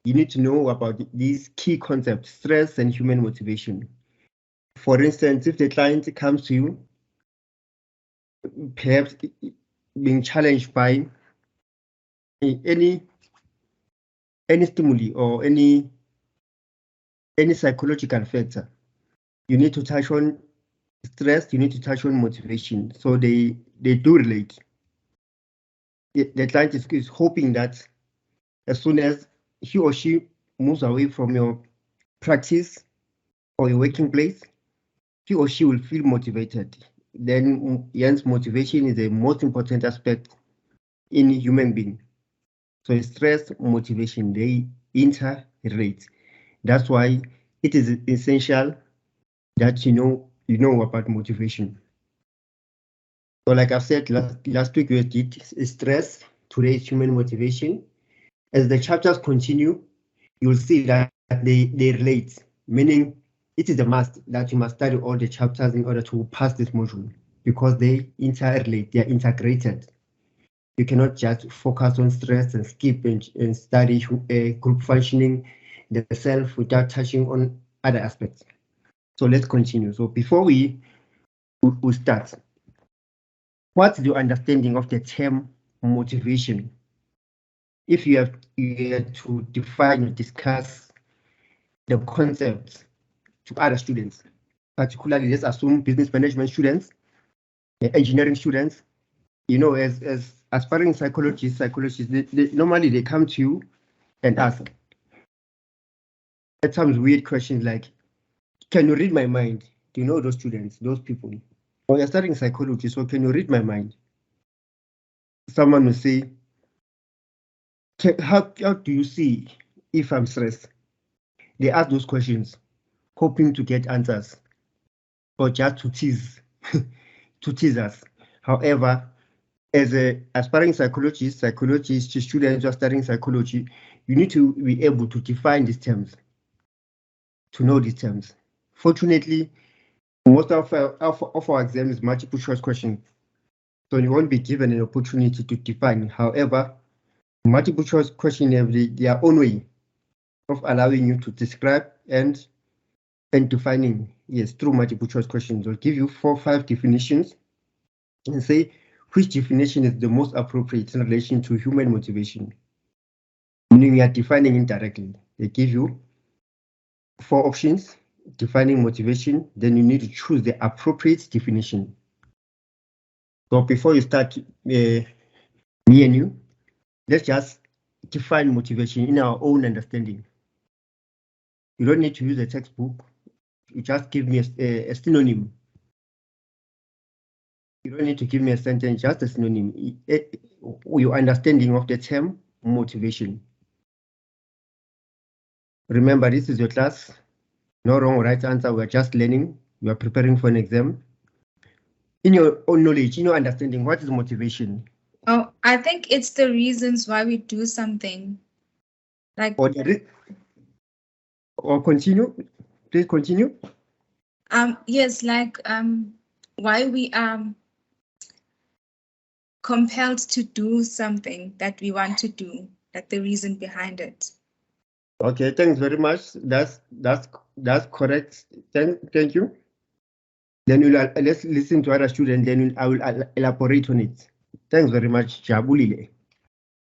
you need to know about these key concepts, stress and human motivation. For instance, if the client comes to you, perhaps being challenged by any stimuli or any psychological factor, you need to touch on stress, you need to touch on motivation. So they do relate. The client is hoping that as soon as he or she moves away from your practice or your working place, he or she will feel motivated. Then, hence, motivation is the most important aspect in a human being. So, stress, motivation, they interrelate. That's why it is essential that you know about motivation. So, like I said last week, we did stress. Today is human motivation. As the chapters continue, you'll see that they relate, meaning it is a must that you must study all the chapters in order to pass this module because they interrelate, they are integrated. You cannot just focus on stress and skip and study group functioning, the self without touching on other aspects. So let's continue. So before we start, what's your understanding of the term motivation? If you have to define or discuss the concepts to other students, particularly let's assume business management students, engineering students, as aspiring psychologists, normally they come to you and ask at times weird questions like, can you read my mind? Do you know those students, those people? Or you're studying psychology, so can you read my mind? Someone will say, how do you see if I'm stressed? They ask those questions, hoping to get answers, or just to tease, to tease us. However, as an aspiring psychologist, students who are studying psychology, you need to be able to define these terms, to know these terms. Fortunately, most of our exam is multiple choice questions, so you won't be given an opportunity to define. However, multiple choice questions have their own way of allowing you to describe and defining. Yes, through multiple choice questions, they'll give you 4 or 5 definitions and say which definition is the most appropriate in relation to human motivation. Meaning we are defining indirectly. They give you 4 options defining motivation, then you need to choose the appropriate definition. So before you start, me and you, let's just define motivation in our own understanding. You don't need to use a textbook. You just give me a synonym. You don't need to give me a sentence, just a synonym. Your understanding of the term motivation. Remember, this is your class. No wrong or right answer. We're just learning. We are preparing for an exam. In your own knowledge, in your understanding, what is motivation? Oh, I think it's the reasons why we do something. Like or continue. Please continue. Yes, like why we are compelled to do something that we want to do, like the reason behind it. Okay, thanks very much. That's correct. Thank you. Then let's listen to other students. Then I will elaborate on it. Thanks very much, Jabulile.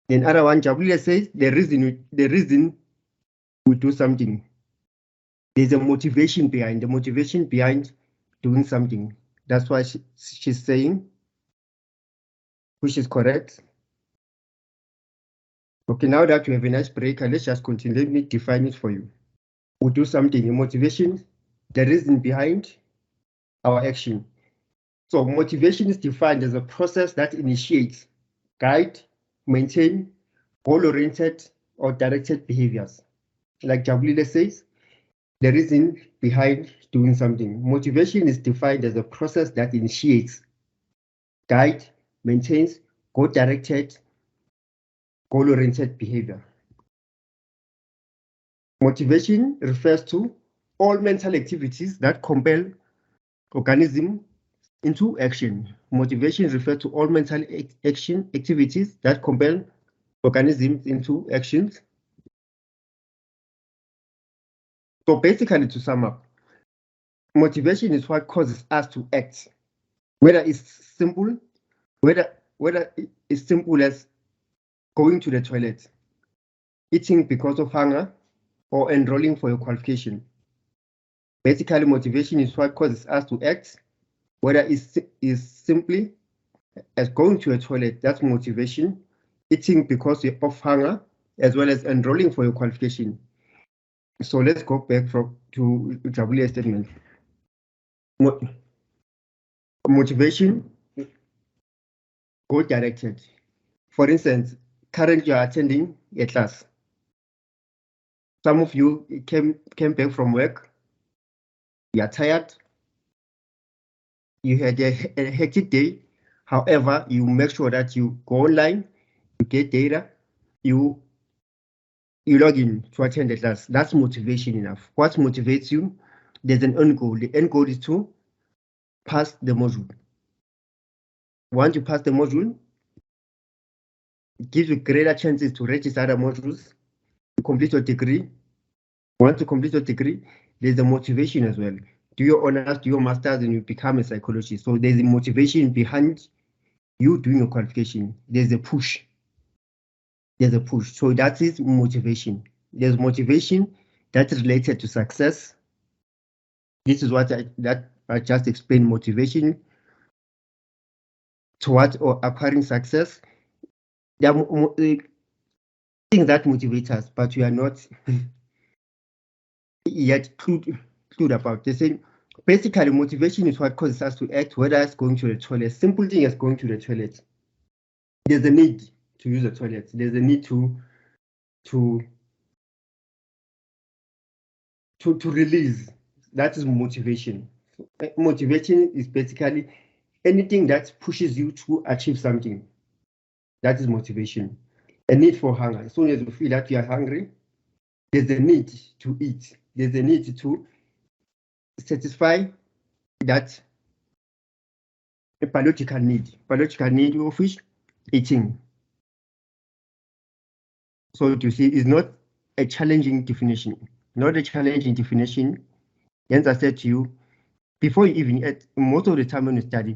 Then other one, Jabulile says the reason we do something. There's a motivation behind doing something. That's why she's saying, which is correct. Okay, now that we have a nice break, let's just continue. Let me define it for you. We do something, a motivation, the reason behind our action. So motivation is defined as a process that initiates, guide, maintain goal-oriented or directed behaviors. Like Jabulile says, the reason behind doing something. Motivation is defined as a process that initiates, guide, maintains goal-directed, goal-oriented behavior. Motivation refers to all mental activities that compel organism into action. Motivation refers to all mental activities that compel organisms into actions. So basically, to sum up, motivation is what causes us to act, whether it's simple, whether it's simple as going to the toilet, eating because of hunger, or enrolling for your qualification. Basically, motivation is what causes us to act, whether it's simply as going to a toilet, that's motivation, eating because of hunger, as well as enrolling for your qualification. So let's go back to Jabulia's statement. Motivation, goal directed. For instance, currently you are attending a class. Some of you came back from work, you are tired, you had a hectic day. However, you make sure that you go online, you get data, you log in to attend the class. That's motivation enough. What motivates you? There's an end goal. The end goal is to pass the module. Once you pass the module, it gives you greater chances to register other modules, to complete your degree. Once you complete your degree, there's a motivation as well. Do your honors, do your masters, and you become a psychologist. So there's a motivation behind you doing your qualification. There's a push. There's a push. So that is motivation. There's motivation that's related to success. This is what I just explained, motivation towards or acquiring success. There are things that motivate us, but we are not yet clued about. They say basically motivation is what causes us to act, whether it's going to the toilet. Simple thing as going to the toilet. There's a need to use the toilet. There's a need to release. That is motivation. Motivation is basically anything that pushes you to achieve something. That is motivation. A need for hunger. As soon as you feel that you are hungry, there's a need to eat. There's a need to satisfy that biological need. Biological need of which eating. So you see, it's not a challenging definition. Not a challenging definition. Hence, I said to you, before you even most of the time when you study,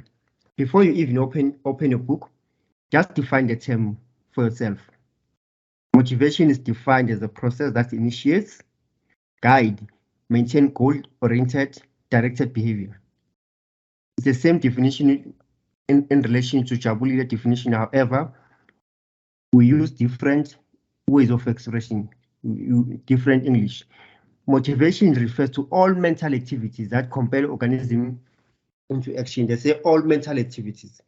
before you even open a book, just define the term for yourself. Motivation is defined as a process that initiates, guide, maintain goal-oriented, directed behavior. It's the same definition in relation to Jabuli's definition. However, we use different ways of expressing, different English. Motivation refers to all mental activities that compel organism into action. They say all mental activities.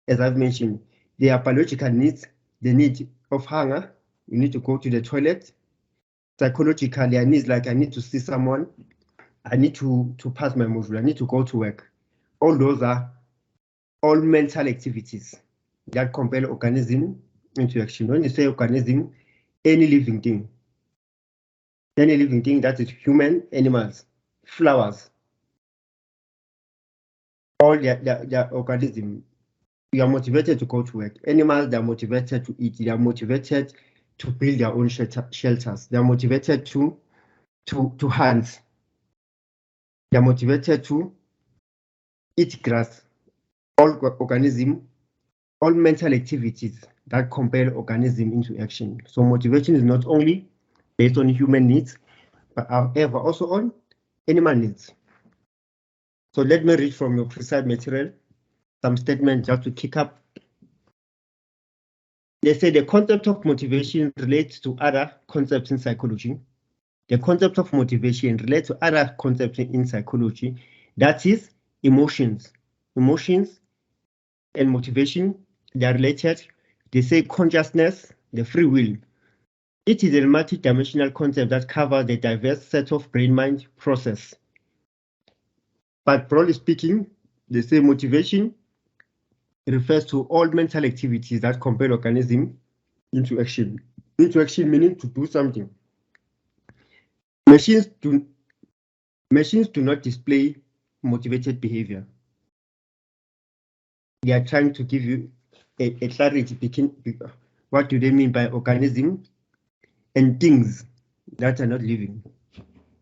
As I've mentioned, they are biological needs, the need of hunger, you need to go to the toilet. Psychologically, I need to see someone, I need to pass my module, I need to go to work. All those are all mental activities that compel organism into action. When you say organism, any living thing that is human, animals, flowers, all their organism. You are motivated to go to work. Animals, they are motivated to eat. They are motivated to build their own shelters. They are motivated to hunt. They are motivated to eat grass. All organism, all mental activities that compel organism into action. So motivation is not only based on human needs, but however also on animal needs. So let me read from your precise material some statements just to kick up. They say the concept of motivation relates to other concepts in psychology. The concept of motivation relates to other concepts in psychology. That is emotions. Emotions and motivation, they are related. They say consciousness, the free will. It is a multi-dimensional concept that covers the diverse set of brain-mind process. But broadly speaking, they say motivation refers to all mental activities that compel organism into action. Into action meaning to do something. Machines do not display motivated behavior. They are trying to give you a clarity between what do they mean by organism and things that are not living.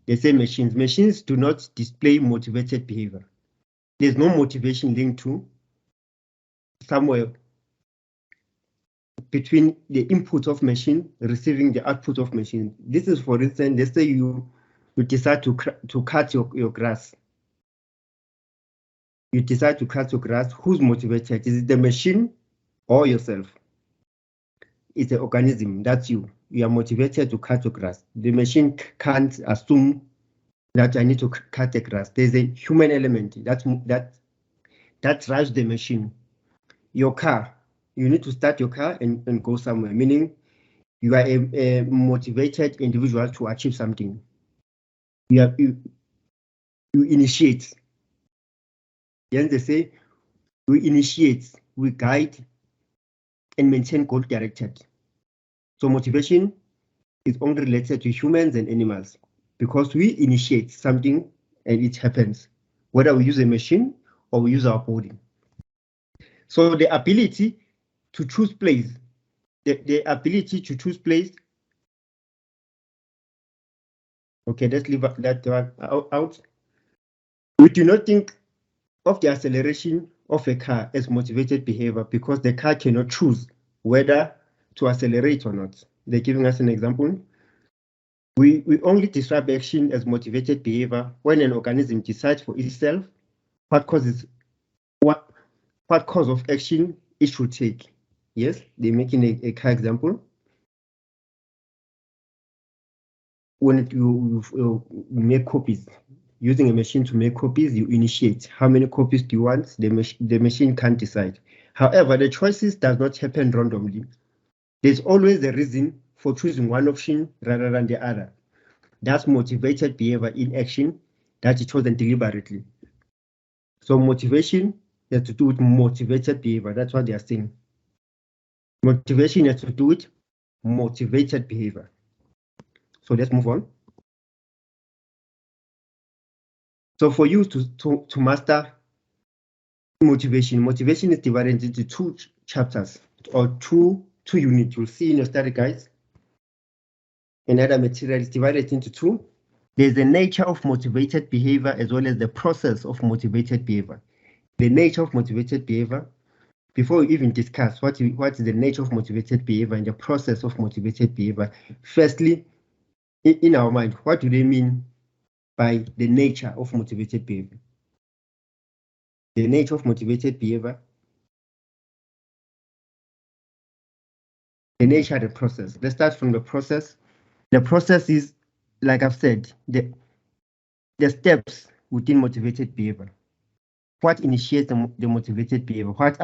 They say machines. Machines do not display motivated behavior. There's no motivation linked to somewhere between the input of machine receiving the output of machine. This is, for instance, let's say you decide to cut your grass. You decide to cut your grass. Who's motivated? Is it the machine or yourself? It's an organism. That's you. You are motivated to cut your grass. The machine can't assume that I need to cut the grass. There's a human element that drives the machine. Your car, you need to start your car and go somewhere, meaning you are a motivated individual to achieve something. You initiate. Then they say we initiate, we guide, and maintain goal-directed. So motivation is only related to humans and animals because we initiate something and it happens, whether we use a machine or we use our body. So the ability to choose place, the ability to choose place. Okay, let's leave that one out. We do not think of the acceleration of a car as motivated behavior because the car cannot choose whether to accelerate or not. They're giving us an example. We only describe action as motivated behavior when an organism decides for itself what course of action it should take. Yes, they're making a car example. When you make copies, using a machine to make copies, you initiate. How many copies do you want? The machine can't decide. However, the choices does not happen randomly. There's always a reason for choosing one option rather than the other. That's motivated behavior in action that is chosen deliberately. So motivation has to do with motivated behavior. That's what they are saying. Motivation has to do with motivated behavior. So let's move on. So for you to master motivation is divided into two chapters or two units. You'll see in your study guides and other material is divided into two. There's the nature of motivated behavior as well as the process of motivated behavior. The nature of motivated behavior, before we even discuss what is the nature of motivated behavior and the process of motivated behavior, firstly, in our mind, what do they mean by the nature of motivated behavior? The nature of motivated behavior, the nature of the process. Let's start from the process. The process is, like I've said, the steps within motivated behavior. What initiates the motivated behavior? What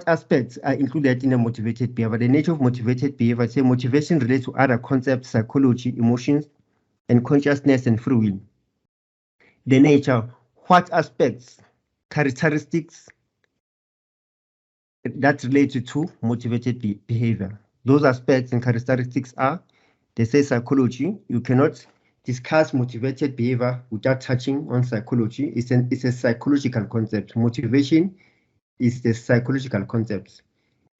aspects are included in the motivated behavior? The nature of motivated behavior, say motivation relates to other concepts, psychology, emotions, and consciousness and free will. The nature, what aspects, characteristics that relate to motivated behavior? Those aspects and characteristics are, they say psychology. You cannot discuss motivated behavior without touching on psychology. It's a psychological concept. Motivation is the psychological concepts.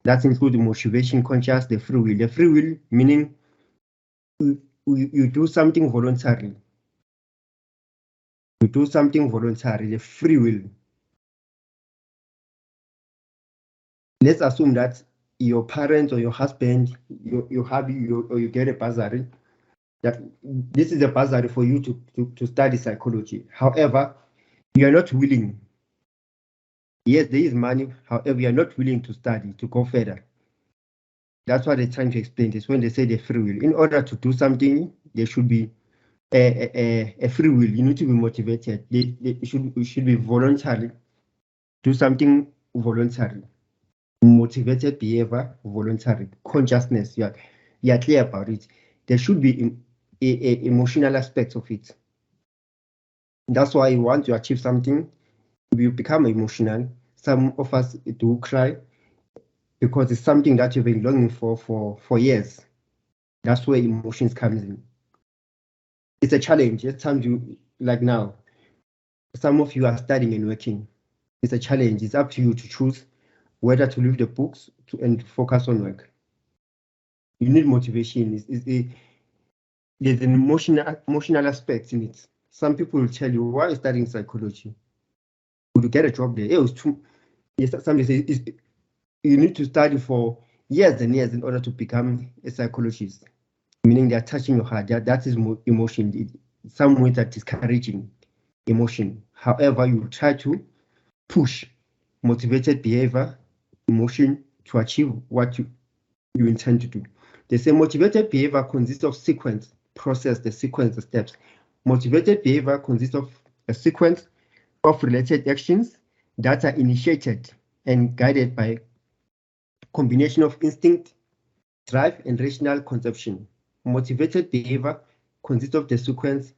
That includes motivation, conscious, the free will. The free will meaning you do something voluntarily. You do something voluntarily, the free will. Let's assume that your parents or your husband, you get a bursary. That this is a bursary for you to study psychology. However, you are not willing. Yes, there is money. However, you are not willing to study, to go further. That's what they're trying to explain. Is when they say the free will. In order to do something, there should be a free will. You need to be motivated. It should be voluntary. Do something voluntarily. Motivated behavior, voluntary. Consciousness. You are clear about it. There should be a emotional aspect of it. That's why you want to achieve something. You become emotional. Some of us do cry because it's something that you've been longing for years. That's where emotions comes in. It's a challenge. At times you, like now, some of you are studying and working. It's a challenge. It's up to you to choose whether to leave the books and focus on work. You need motivation. There's an emotional aspect in it. Some people will tell you, why are you studying psychology? Would you get a job there? It was too. Yes, somebody says you need to study for years and years in order to become a psychologist. Meaning they are touching your heart. That is emotion. Some way that discouraging emotion. However, you try to push motivated behavior, emotion to achieve what you intend to do. They say motivated behavior consists of sequence, process, the sequence, the steps. Motivated behavior consists of a sequence of related actions that are initiated and guided by combination of instinct, drive, and rational conception. Motivated behavior consists of the sequence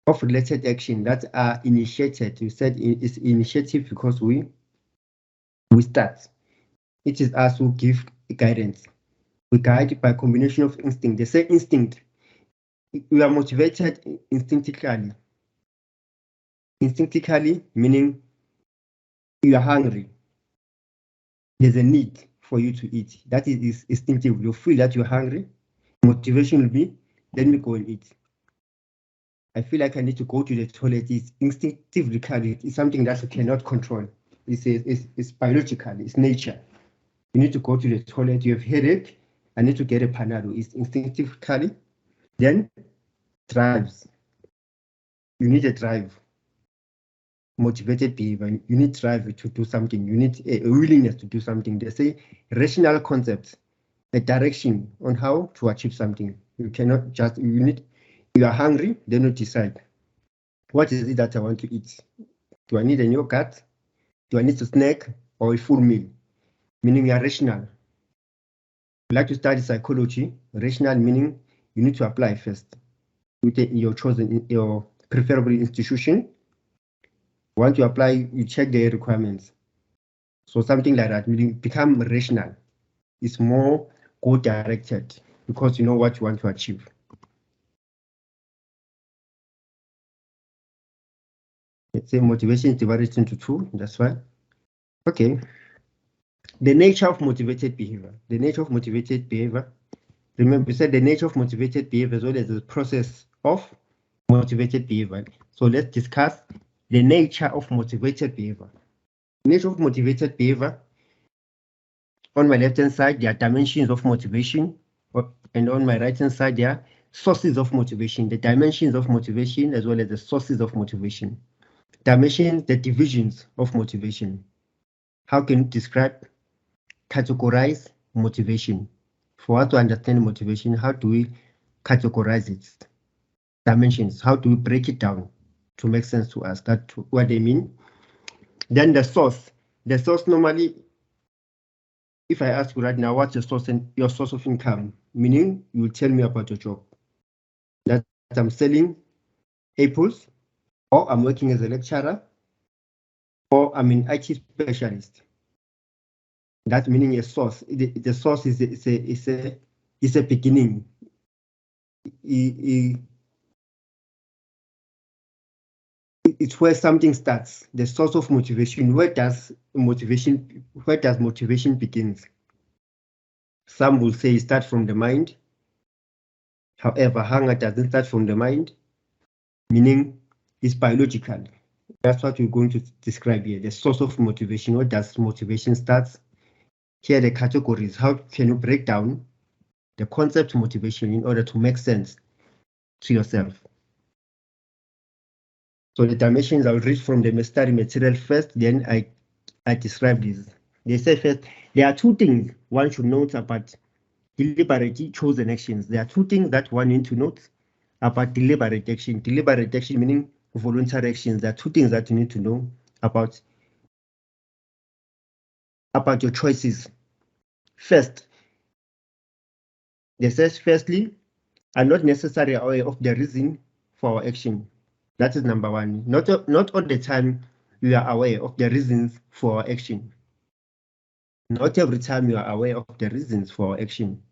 of related action that are initiated. You said it's initiative because we start. It is us who give guidance. We guide by combination of instinct. They say instinct. We are motivated instinctively. Instinctively meaning you are hungry. There's a need for you to eat. That is instinctive. You feel that you're hungry. Motivation will be, let me go and eat. I feel like I need to go to the toilet. It's instinctively. It's something that you cannot control. It's biological. It's nature. You need to go to the toilet. You have headache. I need to get a Panado. It's instinctively. Then drives. You need a drive. Motivated behavior. You need drive to do something. You need a willingness to do something. They say rational concepts, a direction on how to achieve something. You cannot just, you are hungry, then you decide, what is it that I want to eat? Do I need a yogurt? Do I need a snack or a full meal? Meaning you are rational. You like to study psychology, rational meaning you need to apply first with your chosen, your preferable institution. Once you apply, you check the requirements. So something like that, meaning become rational. It's more goal-directed because you know what you want to achieve. Let's say motivation is divided into two, that's right. Okay. The nature of motivated behavior. The nature of motivated behavior. Remember, we said the nature of motivated behavior as well as the process of motivated behavior. So let's discuss the nature of motivated behavior. Nature of motivated behavior. On my left-hand side, there are dimensions of motivation, and on my right-hand side, there are sources of motivation, the dimensions of motivation as well as the sources of motivation. Dimensions, the divisions of motivation. How can you describe, categorize motivation? For us to understand motivation, how do we categorize its dimensions? How do we break it down to make sense to us? That's what they mean. Then the source. The source normally, if I ask you right now, what's your source of income? Meaning, you will tell me about your job. That I'm selling apples, or I'm working as a lecturer, or I'm an IT specialist. That meaning a source. The source is a beginning. It's where something starts. The source of motivation. Where does motivation begins? Some will say it starts from the mind. However, hunger doesn't start from the mind, meaning it's biological. That's what we're going to describe here. The source of motivation. Where does motivation start? Here are the categories. How can you break down the concept motivation in order to make sense to yourself? So the dimensions I'll read from the study material first, then I describe these. They say first, there are two things one should note about deliberately chosen actions. There are two things that one needs to note about deliberate action. Deliberate action meaning voluntary actions. There are two things that you need to know about your choices. First, they says firstly, are not necessarily aware of the reason for our action. That is number one. Not all the time we are aware of the reasons for our action. Not every time you are aware of the reasons for our action.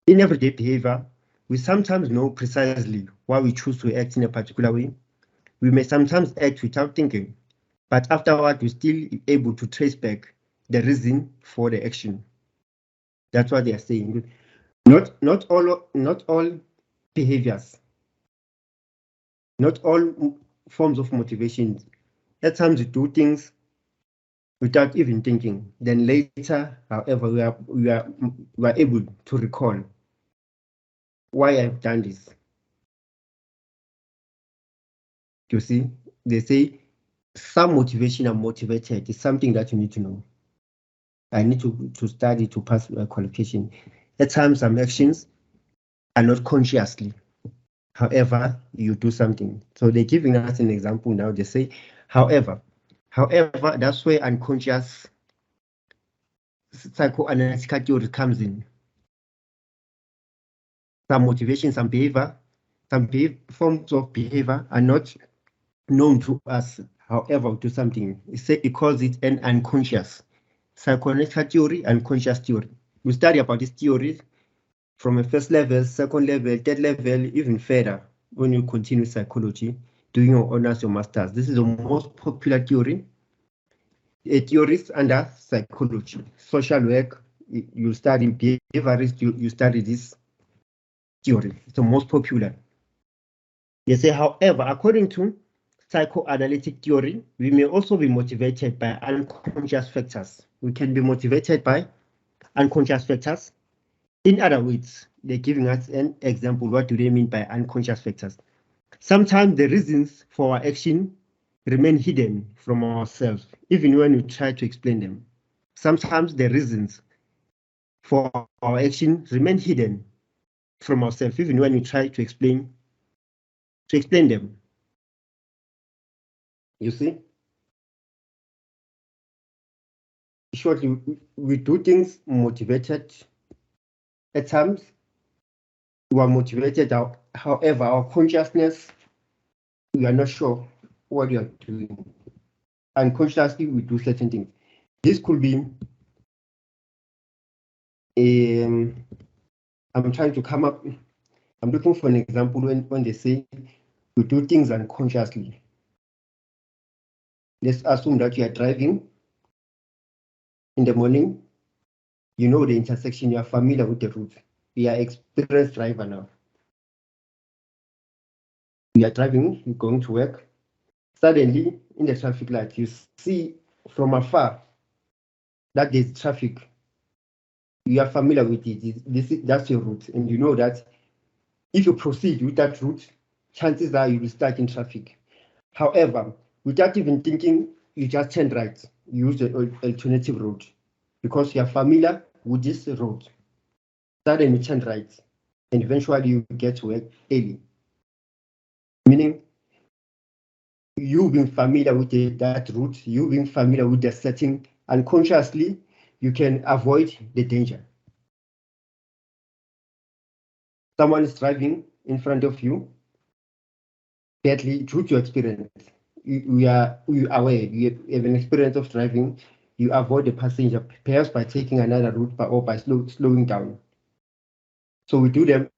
In everyday behavior, we sometimes know precisely why we choose to act in a particular way. We may sometimes act without thinking, but afterward we're still able to trace back the reason for the action. That's what they are saying. Not all behaviors, not all forms of motivation. At times we do things without even thinking. Then later, however, we are able to recall why I've done this. You see, they say some motivation are motivated. It's something that you need to know. I need to study to pass my qualification. At times, some actions are not consciously. However, you do something. So they're giving us an example now. They say, however, that's where unconscious psychoanalytical theory comes in. Some motivation, some forms of behavior are not known to us. However, we do something. It calls it an unconscious psychoanalytical theory, unconscious theory. We study about this theory from a first level, second level, third level, even further when you continue psychology, doing your honors, your masters. This is the most popular theory. Theories under psychology, social work, you study behaviorist, you study this theory. It's the most popular. They say, however, according to psychoanalytic theory, we may also be motivated by unconscious factors. We can be motivated by unconscious factors. In other words, they're giving us an example. What do they mean by unconscious factors? Sometimes the reasons for our action remain hidden from ourselves, even when we try to explain them. Sometimes the reasons for our action remain hidden from ourselves, even when we try to explain them. You see? Shortly, we do things motivated. At times, we are motivated. However, our consciousness, we are not sure what we are doing. Unconsciously, we do certain things. This could be, I'm trying to come up, I'm looking for an example when they say we do things unconsciously. Let's assume that you are driving in the morning. You know the intersection, you are familiar with the route. You are an experienced driver now. You are driving, you're going to work. Suddenly, in the traffic light, you see from afar that there's traffic. You are familiar with it. That's your route. And you know that if you proceed with that route, chances are you will stuck in traffic. However, without even thinking, you just turn right. You use the alternative route because you are familiar with this road. Then you turn right, and eventually you get to work early. Meaning, you being familiar with that route, you being familiar with the setting, unconsciously, you can avoid the danger. Someone is driving in front of you, badly due to experience. You are aware, you have an experience of driving, you avoid the passenger, perhaps by taking another route or by slowing down. So we do them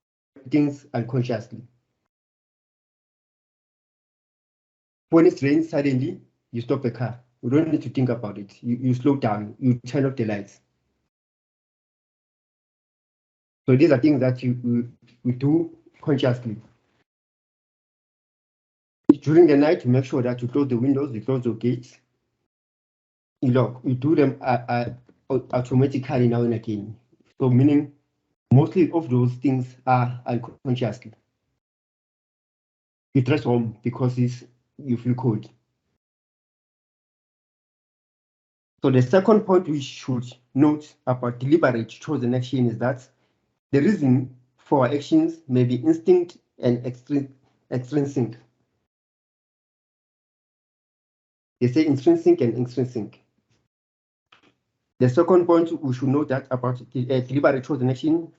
things unconsciously. When it's raining, suddenly you stop the car. You don't need to think about it. You slow down, you turn off the lights. So these are things that we do consciously. During the night, you make sure that you close the windows, you close the gates, you lock. You do them automatically now and again. So meaning mostly of those things are unconsciously. You dress home because you feel cold. So the second point we should note about deliberate chosen action is that the reason for our actions may be instinct and extrinsic. They say intrinsic and extrinsic. The second point we should note that about deliberate chosen action,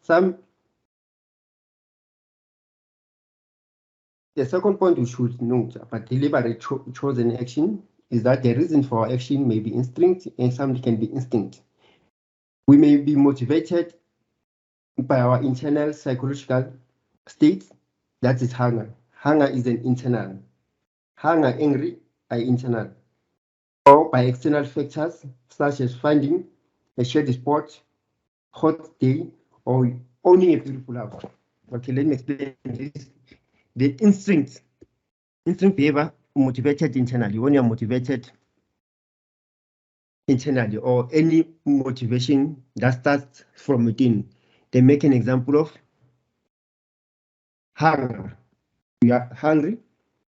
the second point we should note about deliberate chosen action is that the reason for our action may be instinct and some can be instinct. We may be motivated by our internal psychological state, that is hunger. Hunger is an internal. Hunger, angry, are internal. Or by external factors such as finding a shared sport, hot day or owning a beautiful house. Okay, let me explain this. The instinct behavior motivated internally. When you're motivated internally, or any motivation that starts from within, they make an example of hunger. You are hungry,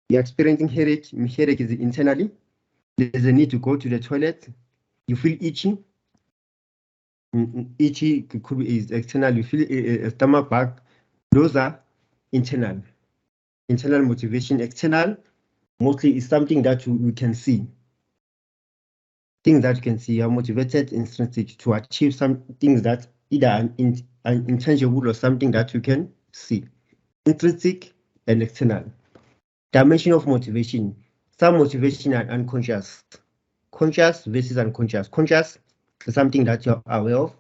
you're experiencing headache. Headache is internally. There's a need to go to the toilet. You feel itchy. Itchy could be is external. You feel a stomach bug. Those are internal. Internal motivation. External mostly is something that you can see. Things that you can see. You are motivated intrinsic to achieve some things that either an intangible or something that you can see. Intrinsic and external. Dimension of motivation. Some motivation are unconscious. Conscious versus unconscious. Conscious is something that you're aware of.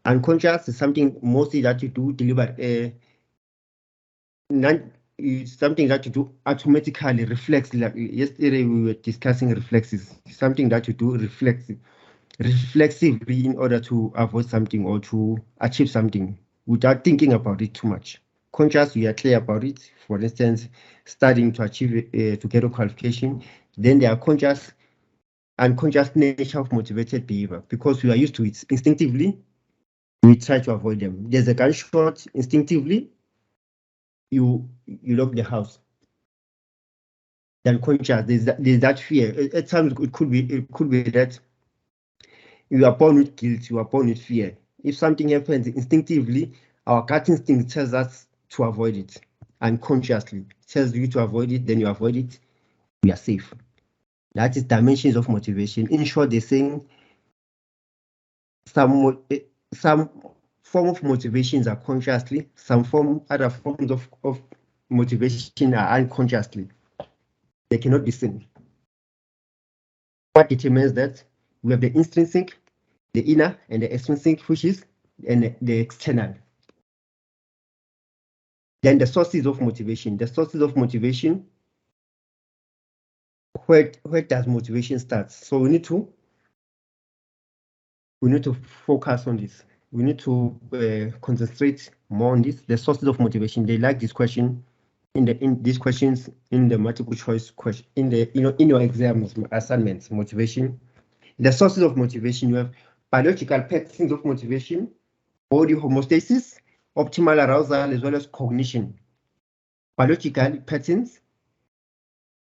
Unconscious is something mostly that you do deliberately. It's something that you do automatically, reflex. Like yesterday we were discussing reflexes. Something that you do reflexively in order to avoid something or to achieve something without thinking about it too much. Conscious, you are clear about it. For instance, studying to achieve to get a qualification. Then there are conscious unconscious nature of motivated behavior, because we are used to it instinctively. We try to avoid them. There's a gunshot, instinctively you lock the house. The unconscious, there's that fear. At times it could be that you are born with guilt, you are born with fear. If something happens instinctively, our gut instinct tells us to avoid it. Unconsciously, it tells you to avoid it, then you avoid it, we are safe. That is dimensions of motivation. In short, they're saying some form of motivations are consciously, other forms of motivation are unconsciously. They cannot be seen. What determines that? We have the intrinsic, the inner, and the extrinsic, which is the external. Then the sources of motivation. The sources of motivation, where does motivation start? So we need to focus on this. We need to concentrate more on this. The sources of motivation. They like this question in these questions in the multiple choice question in your exams assignments. Motivation. The sources of motivation, you have biological patterns of motivation, body homeostasis, optimal arousal, as well as cognition. Biological patterns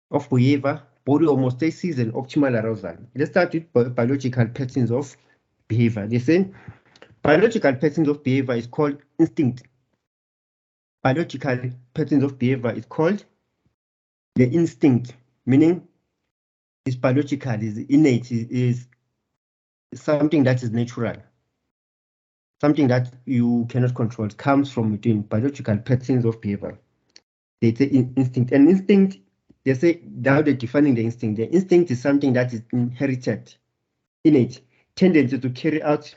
of behavior, body homeostasis, and optimal arousal. Let's start with biological patterns of behavior. They say biological patterns of behavior is called instinct. Biological patterns of behavior is called the instinct, meaning it's biological, is innate, is something that is natural, something that you cannot control. It comes from within. Biological patterns of behavior. They say instinct, and instinct, they say now they're defining the instinct. The instinct is something that is inherited, innate, tendency to carry out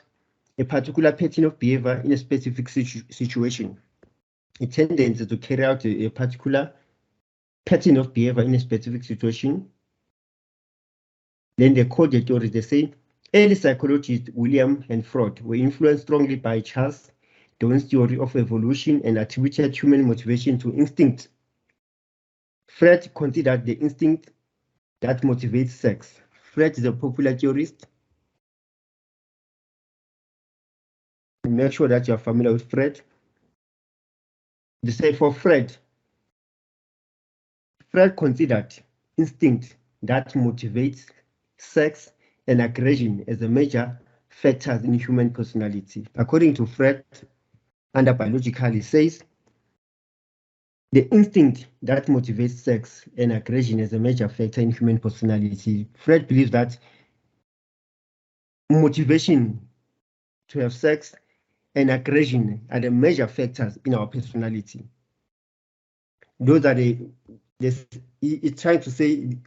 a particular pattern of behavior in a specific situation. A tendency to carry out a particular pattern of behavior in a specific situation. Then they call the theory. They say early psychologists William and Freud were influenced strongly by Charles Darwin's theory of evolution and attributed human motivation to instinct. Freud considered the instinct that motivates sex. Freud is a popular theorist. Make sure that you're familiar with Freud. They say for Freud considered instinct that motivates sex and aggression as the major factors in human personality. According to Freud, under biological, he says the instinct that motivates sex and aggression as a major factor in human personality. Freud believes that motivation to have sex and aggression are the major factors in our personality. Those are it's trying to say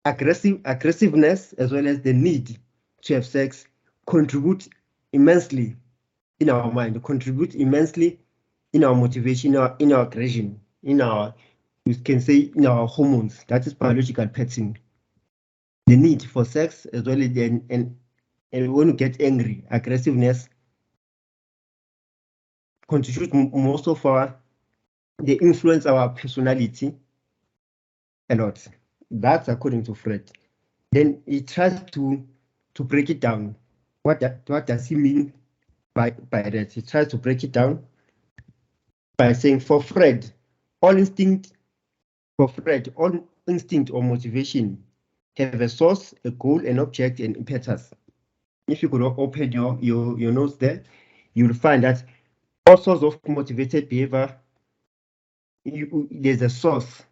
aggressiveness as well as the need to have sex contribute immensely in our mind, contribute immensely in our motivation, in our aggression, we can say in our hormones. That is biological pattern. The need for sex as well as and when you get angry, aggressiveness constitute most of they influence our personality a lot. That's according to Fred. Then he tries to break it down. What does he mean by that? He tries to break it down by saying, for Fred, all instinct or motivation have a source, a goal, an object, and impetus. If you could open your notes there, you'll find that all sorts of motivated behavior, there's a source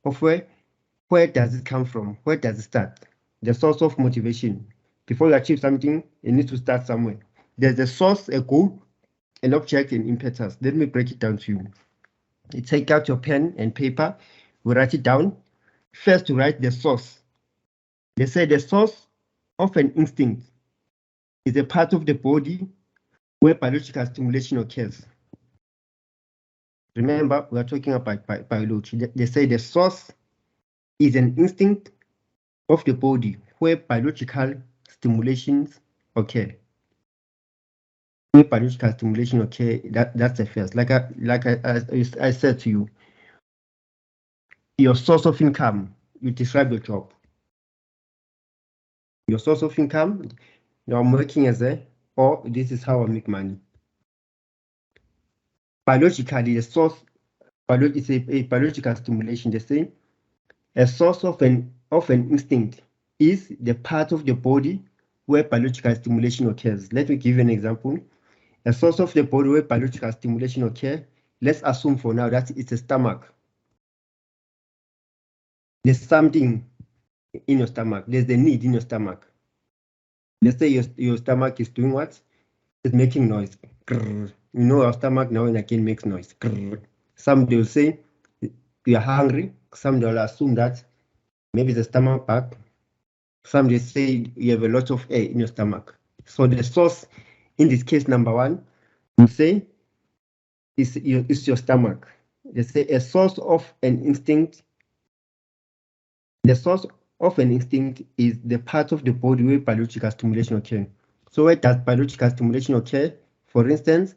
of where does it come from? Where does it start? The source of motivation. Before you achieve something, you need to start somewhere. There's a source, a goal, an object, and impetus. Let me break it down to you. You take out your pen and paper, we write it down. First, to write the source. They say the source of an instinct is a part of the body where biological stimulation occurs. Remember, we are talking about biology. They say the source is an instinct of the body where biological stimulations occur. Where biological stimulation occur, that's the first. Like I said to you, your source of income, you describe your job. Your source of income, now I'm working as or this is how I make money. Biologically, the source is a biological stimulation. They say a source of an instinct is the part of the body where biological stimulation occurs. Let me give you an example. A source of the body where biological stimulation occurs, let's assume for now that it's a stomach. There's something in your stomach. There's the need in your stomach. Let's say your stomach is doing what? It's making noise. Grrr. You know, our stomach now and again makes noise. Grrr. Some will say you are hungry. Some will assume that maybe the stomach bug. Some will say you have a lot of air in your stomach. So the source, in this case, number one, we say is your stomach. They say a source of an instinct. The source of an instinct is the part of the body where biological stimulation occurs. So where does biological stimulation occur? For instance,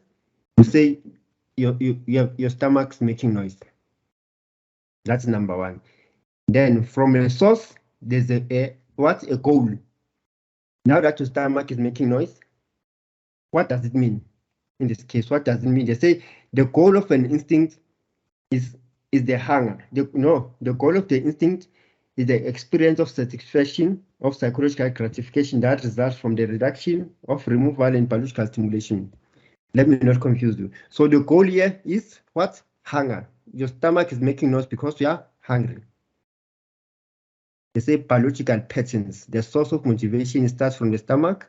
you say your stomach's making noise. That's number one. Then from a source, there's a goal. Now that your stomach is making noise, what does it mean? In this case, what does it mean? They say the goal of an instinct is the hunger. The goal of the instinct is the experience of satisfaction of psychological gratification that results from the reduction of removal and biological stimulation. Let me not confuse you. So the goal here is what? Hunger. Your stomach is making noise because you are hungry. They say biological patterns. The source of motivation starts from the stomach.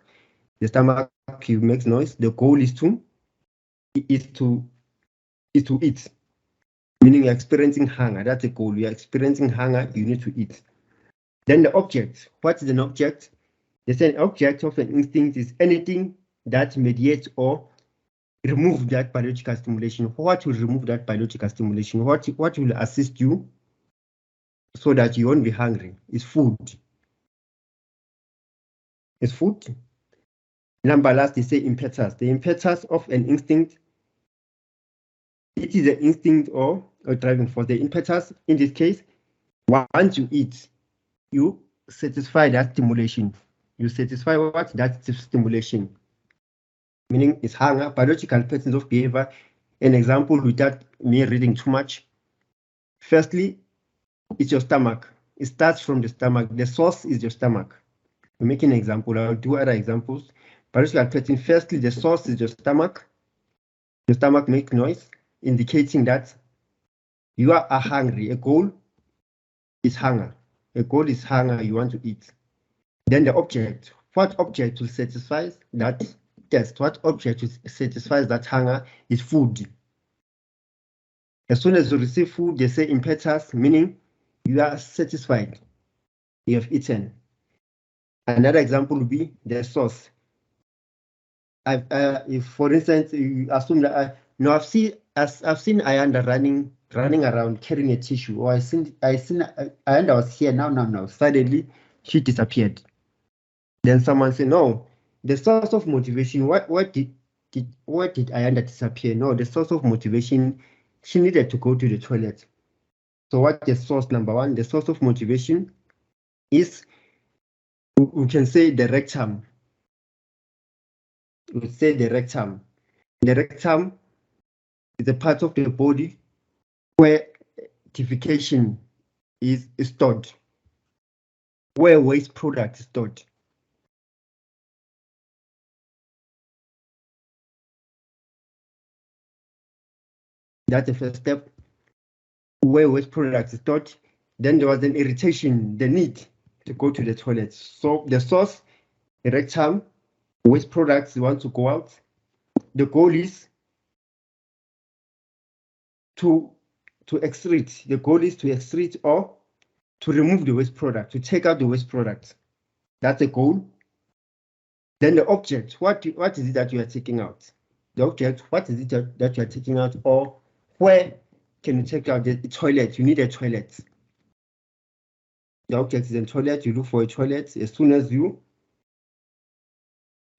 The stomach makes noise. The goal is to eat. Meaning you're experiencing hunger. That's the goal. You're experiencing hunger, you need to eat. Then the object. What is an object? They say an object of an instinct is anything that mediates or remove that biological stimulation. What will remove that biological stimulation? What will assist you so that you won't be hungry? It's food. It's food. Number last, they say impetus. The impetus of an instinct, it is the instinct or driving force. The impetus, in this case, once you eat, you satisfy that stimulation. You satisfy what? That stimulation. Meaning it's hunger, biological patterns of behavior. An example without me reading too much. Firstly, it's your stomach. It starts from the stomach. The source is your stomach. To make an example, I'll do other examples. Biological pattern. Firstly, the source is your stomach. Your stomach makes noise, indicating that you are hungry. A goal is hunger. A goal is hunger, you want to eat. Then the object. What object will satisfy that test? What object will satisfy that hunger is food. As soon as you receive food, they say impetus, meaning you are satisfied. You have eaten. Another example would be the source. If, for instance, you assume that I've seen Ayanda running around carrying a tissue, or I seen Ayanda was here now. Suddenly, she disappeared. Then someone said, no, the source of motivation. What did why did Ayanda disappear? No, the source of motivation, she needed to go to the toilet. So what is source number one? The source of motivation is, we can say the rectum. We say the rectum. The rectum is a part of the body where defecation is stored, where waste product is stored. That's the first step, where waste product is stored. Then there was an irritation, the need to go to the toilet. So the source, the rectum, waste products want to go out. The goal is to excrete. The goal is to excrete or to remove the waste product, to take out the waste product. That's the goal. Then the object, what is it that you are taking out? The object, what is it that you are taking out, or where can you take out the toilet? You need a toilet. The object is a toilet, you look for a toilet. As soon as you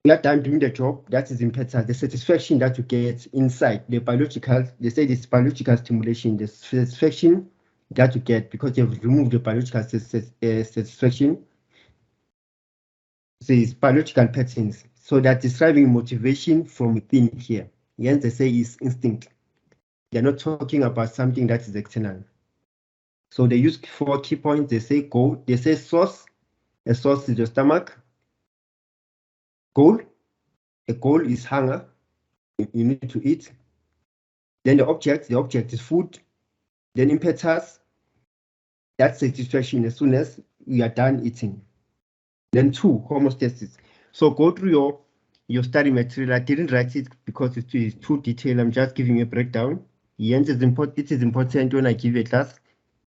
are done doing the job, that is important. The satisfaction that you get inside, the biological, they say this biological stimulation, the satisfaction that you get because you've removed the biological satisfaction, these biological patterns. So they're describing motivation from within here. Hence they say is instinct. They're not talking about something that is external. So they use 4 key points. They say goal, they say source. A source is your stomach. Goal, a goal is hunger. You need to eat. Then the object is food. Then impetus, that's satisfaction as soon as you are done eating. Then 2, homeostasis. So go through your study material. I didn't write it because it is too detailed. I'm just giving you a breakdown. Hence, it is important when I give you a class,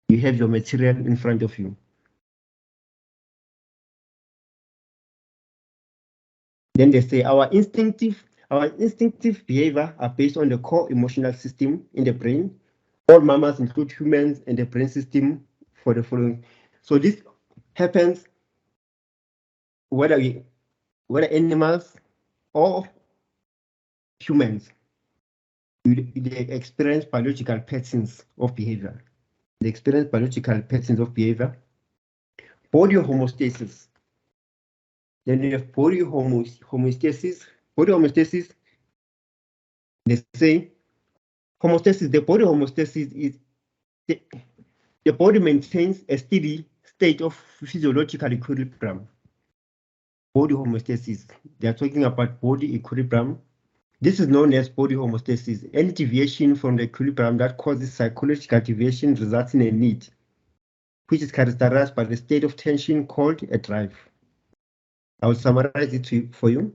you have your material in front of you. Then they say our instinctive behavior are based on the core emotional system in the brain. All mammals include humans and the brain system for the following. So this happens whether animals or humans, they experience biological patterns of behavior. They experience biological patterns of behavior. Body homeostasis. Then you have body homeostasis. Body homeostasis, they say homeostasis, the body homeostasis is the body maintains a steady state of physiological equilibrium. Body homeostasis, they are talking about body equilibrium. This is known as body homeostasis. Any deviation from the equilibrium that causes psychological deviation results in a need, which is characterized by the state of tension called a drive. I will summarize it for you.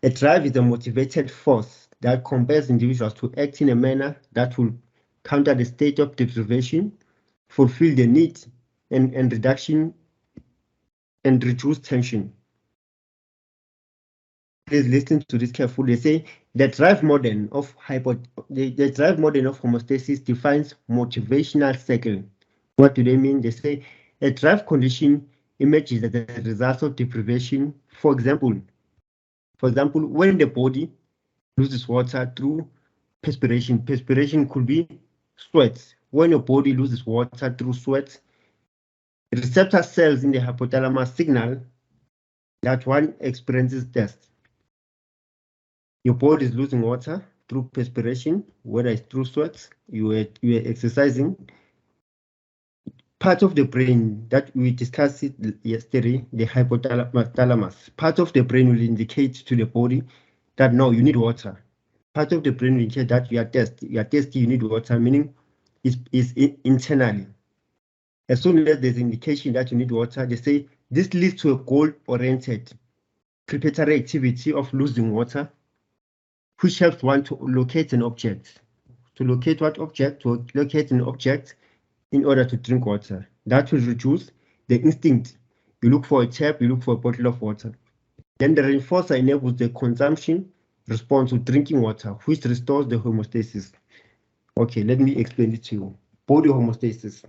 A drive is a motivated force that compels individuals to act in a manner that will counter the state of deprivation, fulfill the need, and reduction and reduce tension. Please listen to this carefully. They say the drive model of homeostasis defines motivational cycle. What do they mean? They say a drive condition emerges as a result of deprivation. For example, when the body loses water through perspiration. Perspiration could be sweat. When your body loses water through sweat, receptor cells in the hypothalamus signal that one experiences thirst. Your body is losing water through perspiration, whether it's through sweat, you are exercising. Part of the brain that we discussed it yesterday, the hypothalamus, part of the brain will indicate to the body that no, you need water. Part of the brain will indicate that you are thirsty, you need water, meaning is internally. As soon as there's indication that you need water, they say this leads to a goal-oriented preparatory activity of losing water, which helps one to locate an object. To locate what object? To locate an object in order to drink water. That will reduce the instinct. You look for a tap, you look for a bottle of water. Then the reinforcer enables the consumption response to drinking water, which restores the homeostasis. Okay, let me explain it to you. Body homeostasis.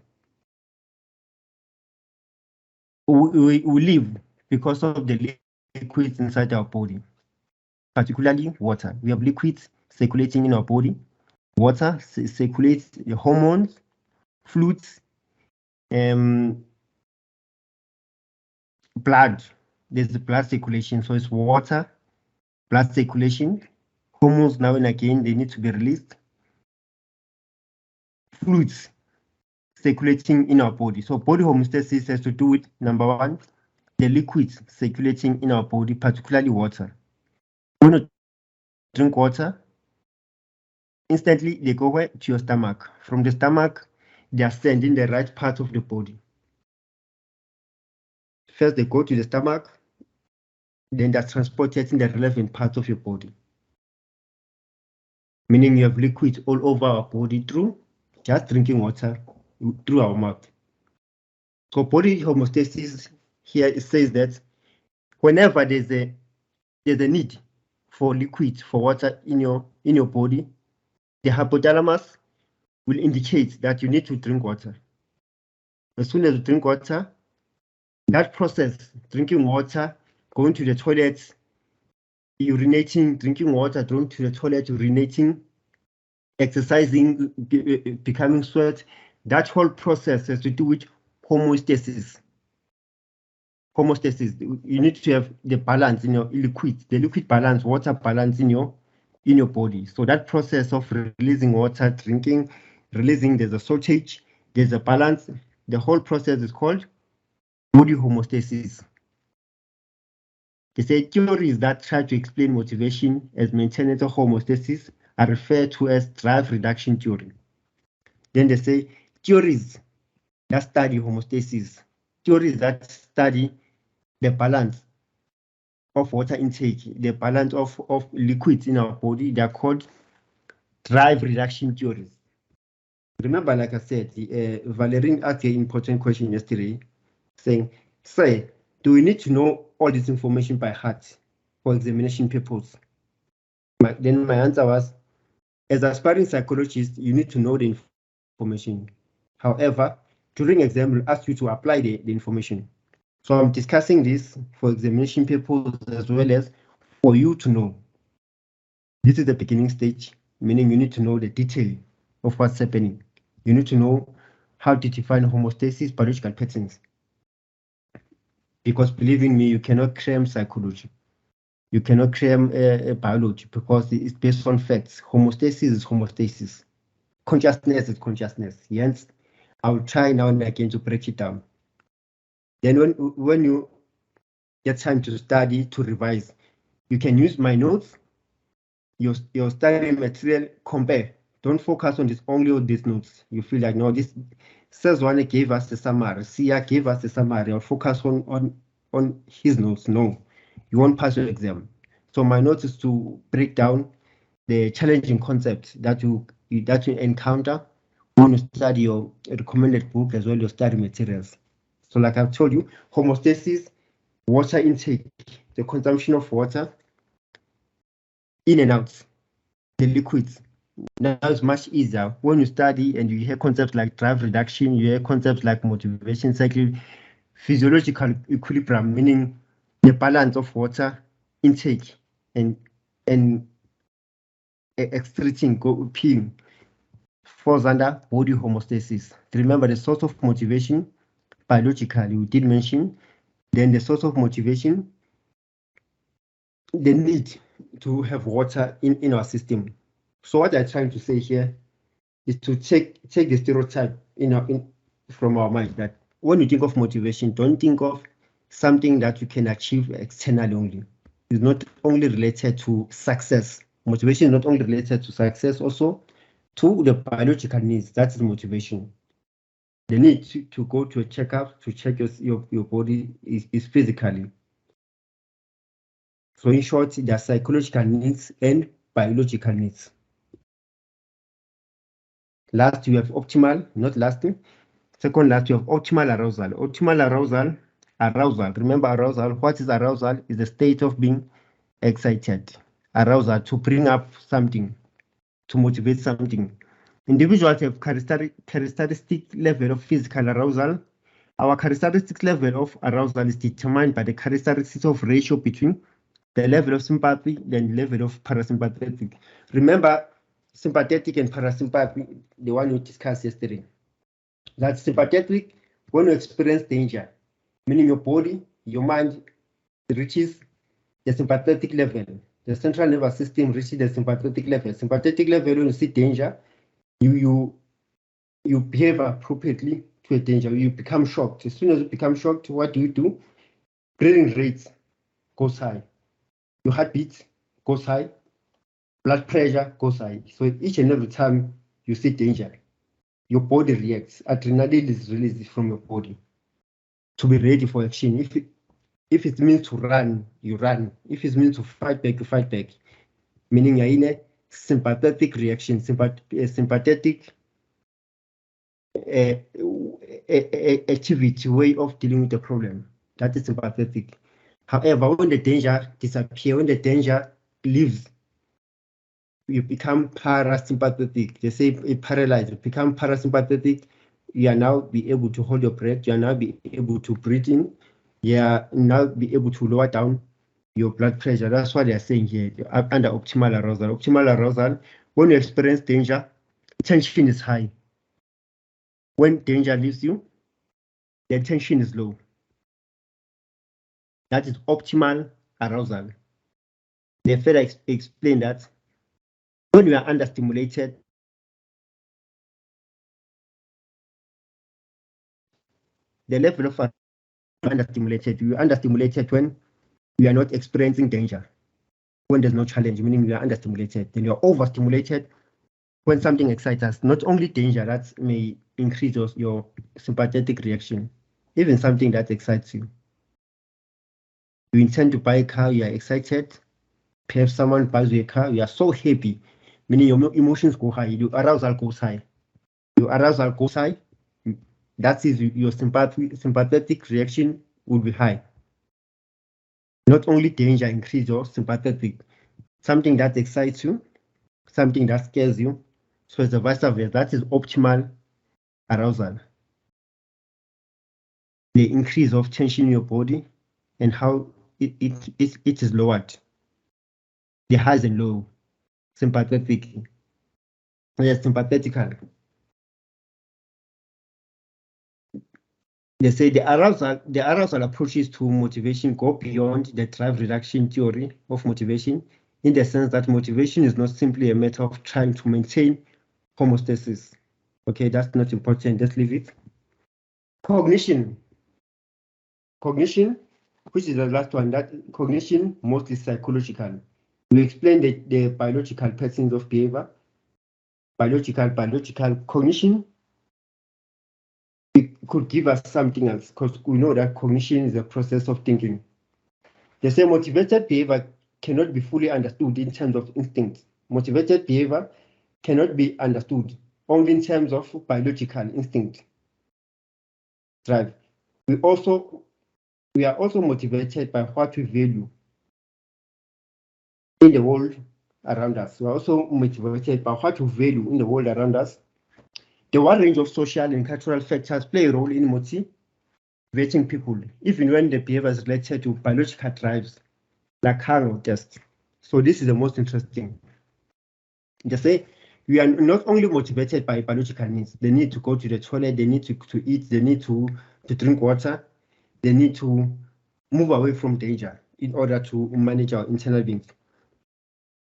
We live because of the liquids inside our body. particularly water. We have liquids circulating in our body. Water circulates the hormones, fluids, blood. There's the blood circulation, so it's water, blood circulation, hormones now and again, they need to be released. Fluids circulating in our body. So body homeostasis has to do with, number one, the liquids circulating in our body, particularly water. When you drink water, instantly they go where? To your stomach. From the stomach, they are sent in the right part of the body. First, they go to the stomach, then they're transported in the relevant part of your body. Meaning you have liquids all over our body through just drinking water through our mouth. So body homeostasis here, it says that whenever there's a need for liquid, for water in your body, the hypothalamus will indicate that you need to drink water. As soon as you drink water, that process, drinking water, going to the toilet, urinating, drinking water, going to the toilet, urinating, exercising, becoming sweat, that whole process has to do with homeostasis. Homeostasis, you need to have the balance in your liquid, the liquid balance, water balance in your body. So that process of releasing water, drinking, releasing, there's a shortage, there's a balance. The whole process is called body homeostasis. They say theories that try to explain motivation as maintenance of homeostasis are referred to as drive reduction theory. Then they say theories that study homeostasis, theories that study the balance of water intake, the balance of liquids in our body, they are called drive reduction theories. Remember, like I said, Valerine asked an important question yesterday, saying, "Say, do we need to know all this information by heart for examination purposes?" Then my answer was, as aspiring psychologist, you need to know the information. However, during exam, we'll ask you to apply the information. So I'm discussing this for examination purposes as well as for you to know. This is the beginning stage, meaning you need to know the detail of what's happening. You need to know how to define homeostasis, biological patterns. Because believing me, you cannot cram psychology. You cannot cram biology because it's based on facts. Homeostasis is homeostasis. Consciousness is consciousness. Hence, I'll try now and again to break it down. Then when you get time to study, to revise, you can use my notes, your study material, compare. Don't focus on this only on these notes. You feel like, no, this says one gave us the summary, Sia gave us the summary, or focus on his notes. No, you won't pass your exam. So my notes is to break down the challenging concepts that you encounter when you study your recommended book as well as your study materials. So like I've told you, homeostasis, water intake, the consumption of water, in and out, the liquids. Now it's much easier when you study and you hear concepts like drive reduction, you hear concepts like motivation cycle, physiological equilibrium, meaning the balance of water intake and excreting, peeing, falls under body homeostasis. Remember the source of motivation, biologically, we did mention, then the source of motivation, the need to have water in our system. So what I'm trying to say here is to take the stereotype from our mind that when you think of motivation, don't think of something that you can achieve externally only. It's not only related to success. Motivation is not only related to success, also to the biological needs. That's the motivation. The need to go to a checkup to check your body is physically. So in short, there are psychological needs and biological needs. Last, you have optimal, not lasting. Second last, you have optimal arousal. Optimal arousal. Remember arousal. What is arousal? Is the state of being excited. Arousal, to bring up something, to motivate something. Individuals have characteristic level of physical arousal. Our characteristic level of arousal is determined by the characteristics of ratio between the level of sympathy, then level of parasympathetic. Remember, sympathetic and parasympathetic, the one we discussed yesterday. That's sympathetic when you experience danger, meaning your body, your mind reaches the sympathetic level. The central nervous system reaches the sympathetic level. Sympathetic level, when you see danger, you behave appropriately to a danger. You become shocked. As soon as you become shocked, what do? Breathing rates goes high. Your heartbeat goes high. Blood pressure goes high. So each and every time you see danger, your body reacts. Adrenaline is released from your body to be ready for action. If it means to run, you run. If it means to fight back, you fight back. Meaning you're in a sympathetic reaction, sympathetic activity, way of dealing with the problem. That is sympathetic. However, when the danger disappears, when the danger leaves, you become parasympathetic. They say it paralyzed. You become parasympathetic. You are now be able to hold your breath. You are now be able to breathe in. You are now be able to lower down your blood pressure. That's what they are saying here. Under optimal arousal. Optimal arousal, when you experience danger, tension is high. When danger leaves you, the tension is low. That is optimal arousal. They further explain that when you are understimulated, the level of understimulated, you are understimulated when you are not experiencing danger, when there's no challenge, meaning you are understimulated. Then you are overstimulated when something excites us, not only danger that may increase your sympathetic reaction, even something that excites you. You intend to buy a car, you are excited. Perhaps someone buys you a car, you are so happy, meaning your emotions go high, your arousal goes high. Your arousal goes high, that is your sympathetic reaction will be high. Not only danger increase your sympathetic, something that excites you, something that scares you. So it's a vice versa. That is optimal arousal. The increase of tension in your body and how it is lowered. The highs and low, sympathetic. Yes, sympathetical. They say the arousal approaches to motivation go beyond the drive reduction theory of motivation, in the sense that motivation is not simply a matter of trying to maintain homeostasis. Okay, that's not important. Let's leave it. Cognition, which is the last one, that cognition mostly psychological. We explain the biological patterns of behavior. Biological cognition. It could give us something else, because we know that cognition is a process of thinking. They say motivated behavior cannot be fully understood in terms of instinct. Motivated behavior cannot be understood only in terms of biological instinct. Drive. We are also motivated by what we value in the world around us. We are also motivated by what we value in the world around us. The wide range of social and cultural factors play a role in motivating people, even when the behavior is related to biological drives, like hunger or thirst. So this is the most interesting. They say we are not only motivated by biological needs. They need to go to the toilet, they need to eat, they need to drink water, they need to move away from danger in order to manage our internal beings.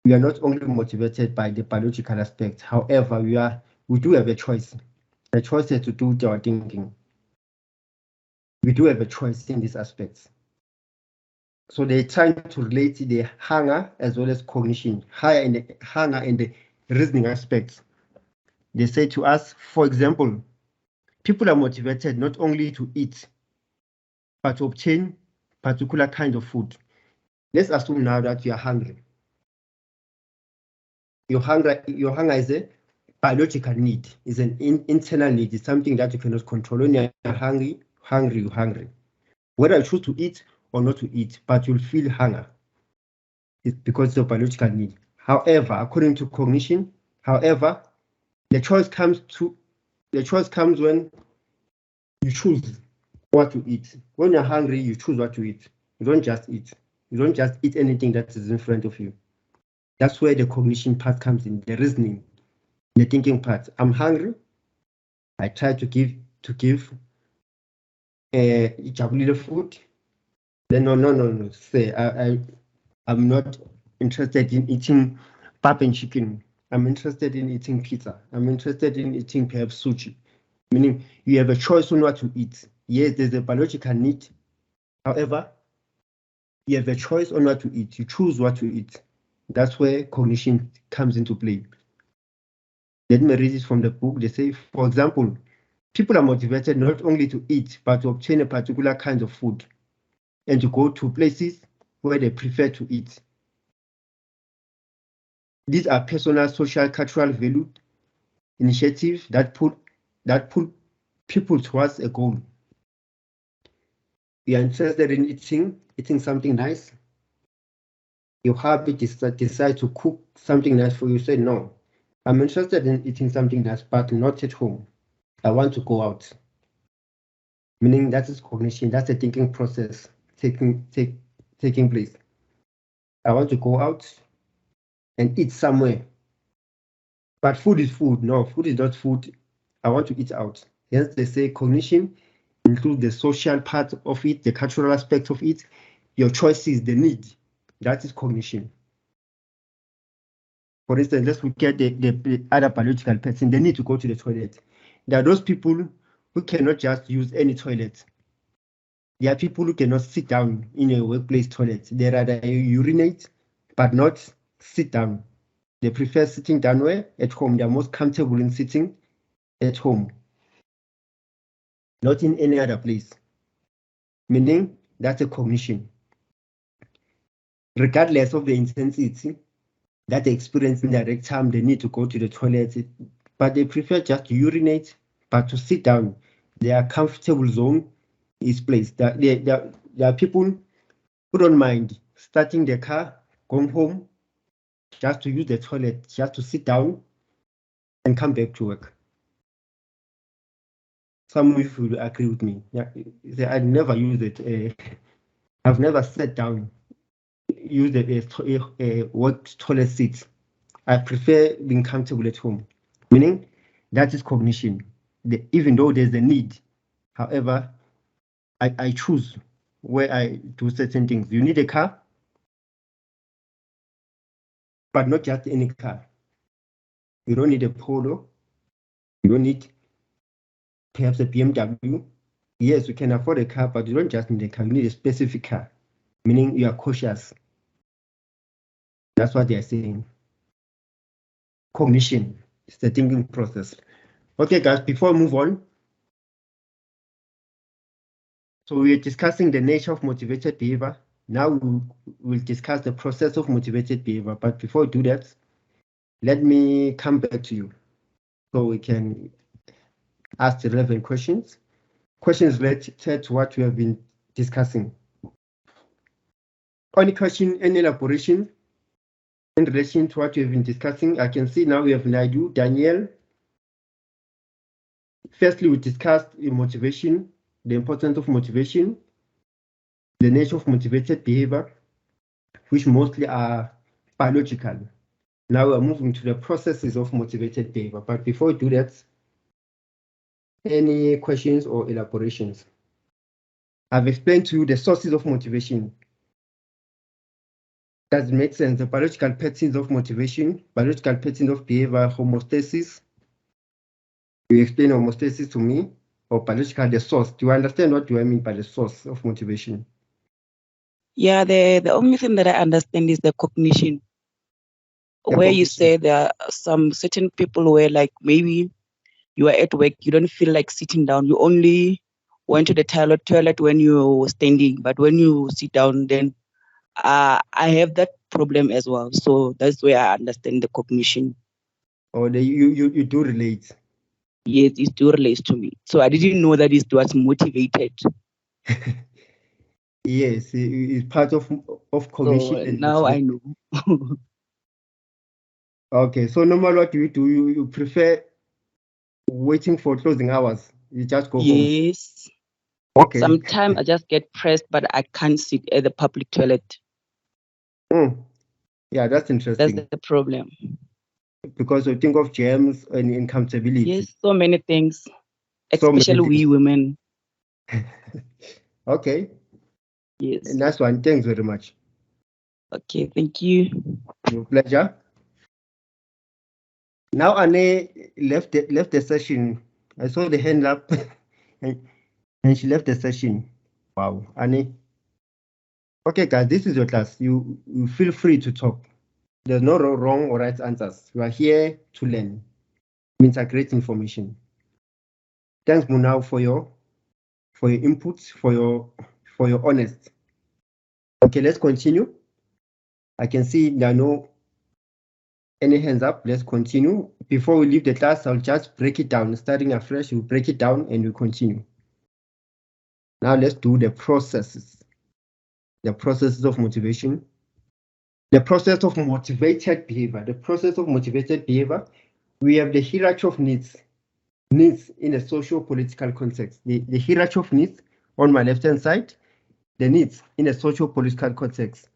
We are not only motivated by the biological aspect. However, we do have a choice. The choice is to do with our thinking. We do have a choice in these aspects. So they're trying to relate the hunger as well as cognition, hunger and the reasoning aspects. They say to us, for example, people are motivated not only to eat, but to obtain particular kind of food. Let's assume now that you are hungry. Your hunger is a biological need, is an internal need, it's something that you cannot control. When you're hungry, you're hungry. Whether you choose to eat or not to eat, but you'll feel hunger. It's because it's a biological need. However, according to cognition, the choice comes when you choose what to eat. When you're hungry, you choose what to eat. You don't just eat. You don't just eat anything that is in front of you. That's where the cognition part comes in, the reasoning, the thinking part. I'm hungry. I try to give Jabulile food. Then no. Say I'm not interested in eating pap and chicken. I'm interested in eating pizza. I'm interested in eating perhaps sushi. Meaning you have a choice on what to eat. Yes, there's a biological need. However, you have a choice on what to eat. You choose what to eat. That's where cognition comes into play. Let me read it from the book. They say, for example, people are motivated not only to eat, but to obtain a particular kind of food and to go to places where they prefer to eat. These are personal, social, cultural value initiatives that put people towards a goal. You are interested in eating something nice. Your hubby decide to cook something nice for you. Say, no, I'm interested in eating something nice, but not at home. I want to go out. Meaning that is cognition, that's a thinking process taking place. I want to go out and eat somewhere. But food is food. No, food is not food. I want to eat out. Hence, they say cognition includes the social part of it, the cultural aspect of it, your choices, the need. That is cognition. For instance, let's look at the other biological person. They need to go to the toilet. There are those people who cannot just use any toilet. There are people who cannot sit down in a workplace toilet. They rather urinate, but not sit down. They prefer sitting down where? At home. They are most comfortable in sitting at home, not in any other place. Meaning that's a cognition. Regardless of the intensity that they experience in direct time, they need to go to the toilet, but they prefer just to urinate, but to sit down. Their comfortable zone is placed. There are people who don't mind starting the car, going home, just to use the toilet, just to sit down and come back to work. Some of you will agree with me. Yeah, I never use it. I've never sat down, used a work toilet seat. I prefer being comfortable at home. Meaning that is cognition. Even though there's a need, however, I choose where I do certain things. You need a car, but not just any car. You don't need a Polo. You don't need perhaps a BMW. Yes, you can afford a car, but you don't just need a car. You need a specific car, meaning you are cautious. That's what they are saying. Cognition is the thinking process. Okay, guys, before we move on, so we're discussing the nature of motivated behavior. Now we'll discuss the process of motivated behavior. But before we do that, let me come back to you so we can ask the relevant questions. Questions related to what we have been discussing. Any question, any elaboration in relation to what we have been discussing? I can see now we have Naidu, Danielle. Firstly, we discussed motivation, the importance of motivation, the nature of motivated behavior, which mostly are biological. Now we're moving to the processes of motivated behavior. But before we do that, any questions or elaborations? I've explained to you the sources of motivation. Does it make sense? The biological patterns of motivation, biological patterns of behavior, homeostasis. You explain homeostasis to me, or biological, the source. Do you understand what do I mean by the source of motivation? Yeah, the only thing that I understand is the cognition. Where you say there are some certain people where like maybe you are at work, you don't feel like sitting down. You only went to the toilet when you're standing, but when you sit down, then I have that problem as well. So that's where I understand the cognition. Or you do relate. Yes, it still relates to me. So I didn't know that it was motivated. Yes, it's part of cognition. So and now I know. Okay, so no matter what you do, you prefer waiting for closing hours. You just go home. Yes. Okay. Sometimes I just get pressed, but I can't sit at the public toilet. Yeah, that's That's interesting. the problem. Because we think of gems and accountability. Yes, so many things, So many especially we things. women. Okay, Yes. nice one. Thanks very much. Okay, thank you. Your pleasure. Now Anne left the session. I saw the hand up, and she left the session. Wow, Anne. Okay, guys, this is your class. You feel free to talk. There's no wrong or right answers. We are here to learn, integrate information. Thanks, Munau, for your inputs, for your honest. Okay, let's continue. I can see there are no any hands up. Let's continue. Before we leave the class, I'll just break it down. Starting afresh, we'll break it down and we'll continue. Now let's do the processes. The processes of motivation. The process of motivated behavior. The process of motivated behavior. We have the hierarchy of needs. Needs in a socio-political context. The hierarchy of needs on my left-hand side. The needs in a socio-political context.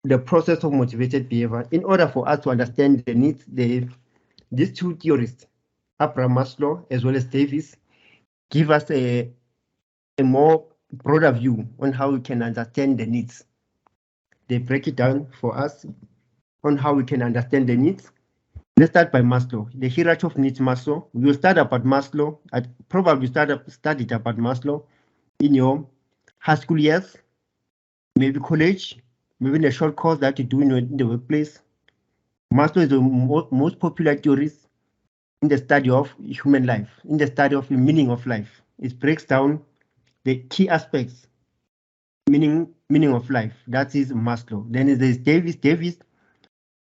The process of motivated behavior. In order for us to understand the needs, these two theorists, Abraham Maslow as well as Davis, give us a more broader view on how we can understand the needs. They break it down for us on how we can understand the needs. Let's start by Maslow. The hierarchy of needs, Maslow. We will start about Maslow. I'd probably studied about Maslow in your high school years, maybe college, maybe in a short course that you do in the workplace. Maslow is the most popular theorist in the study of human life, in the study of the meaning of life. It breaks down the key aspects, meaning of life. That is Maslow. Then there's Davis. Davis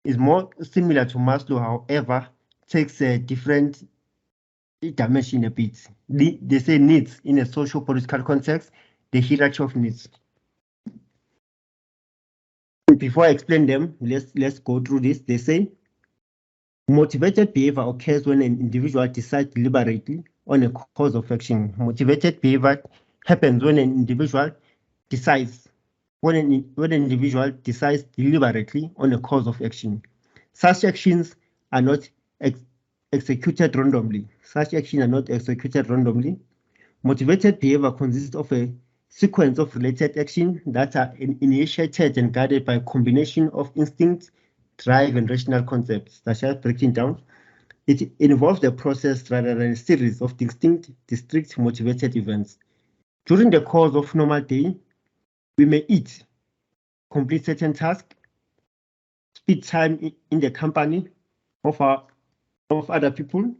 is more similar to Maslow, however, takes a different dimension a bit. They say needs in a social political context, the hierarchy of needs. Before I explain them, let's go through this. They say motivated behavior occurs when an individual decides deliberately on a course of action. Motivated behavior happens when an individual decides when an individual decides deliberately on a course of action. Such actions are not executed randomly. Such actions are not executed randomly. Motivated behavior consists of a sequence of related actions that are initiated and guided by a combination of instinct, drive, and rational concepts, such as breaking down. It involves a process rather than a series of distinct motivated events. During the course of normal day, we may eat, complete certain tasks, spend time in the company of other people.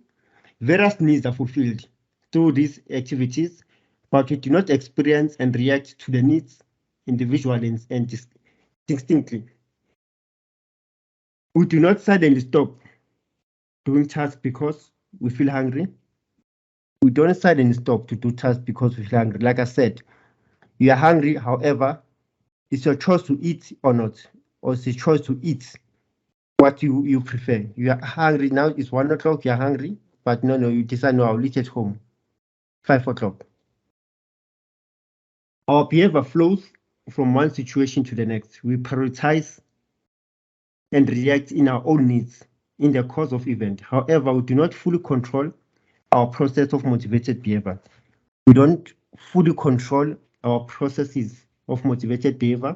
Various needs are fulfilled through these activities, but we do not experience and react to the needs individually and distinctly. We do not suddenly stop doing tasks because we feel hungry. We don't suddenly stop to do tasks because we feel hungry. Like I said, you are hungry, however, it's your choice to eat or not, or it's a choice to eat what you prefer. You are hungry now, it's 1 o'clock, you're hungry, but no, you decide, no, I'll eat at home, 5 o'clock. Our behavior flows from one situation to the next. We prioritize and react in our own needs in the course of event. However, we do not fully control our process of motivated behavior. We don't fully control our processes of motivated behavior.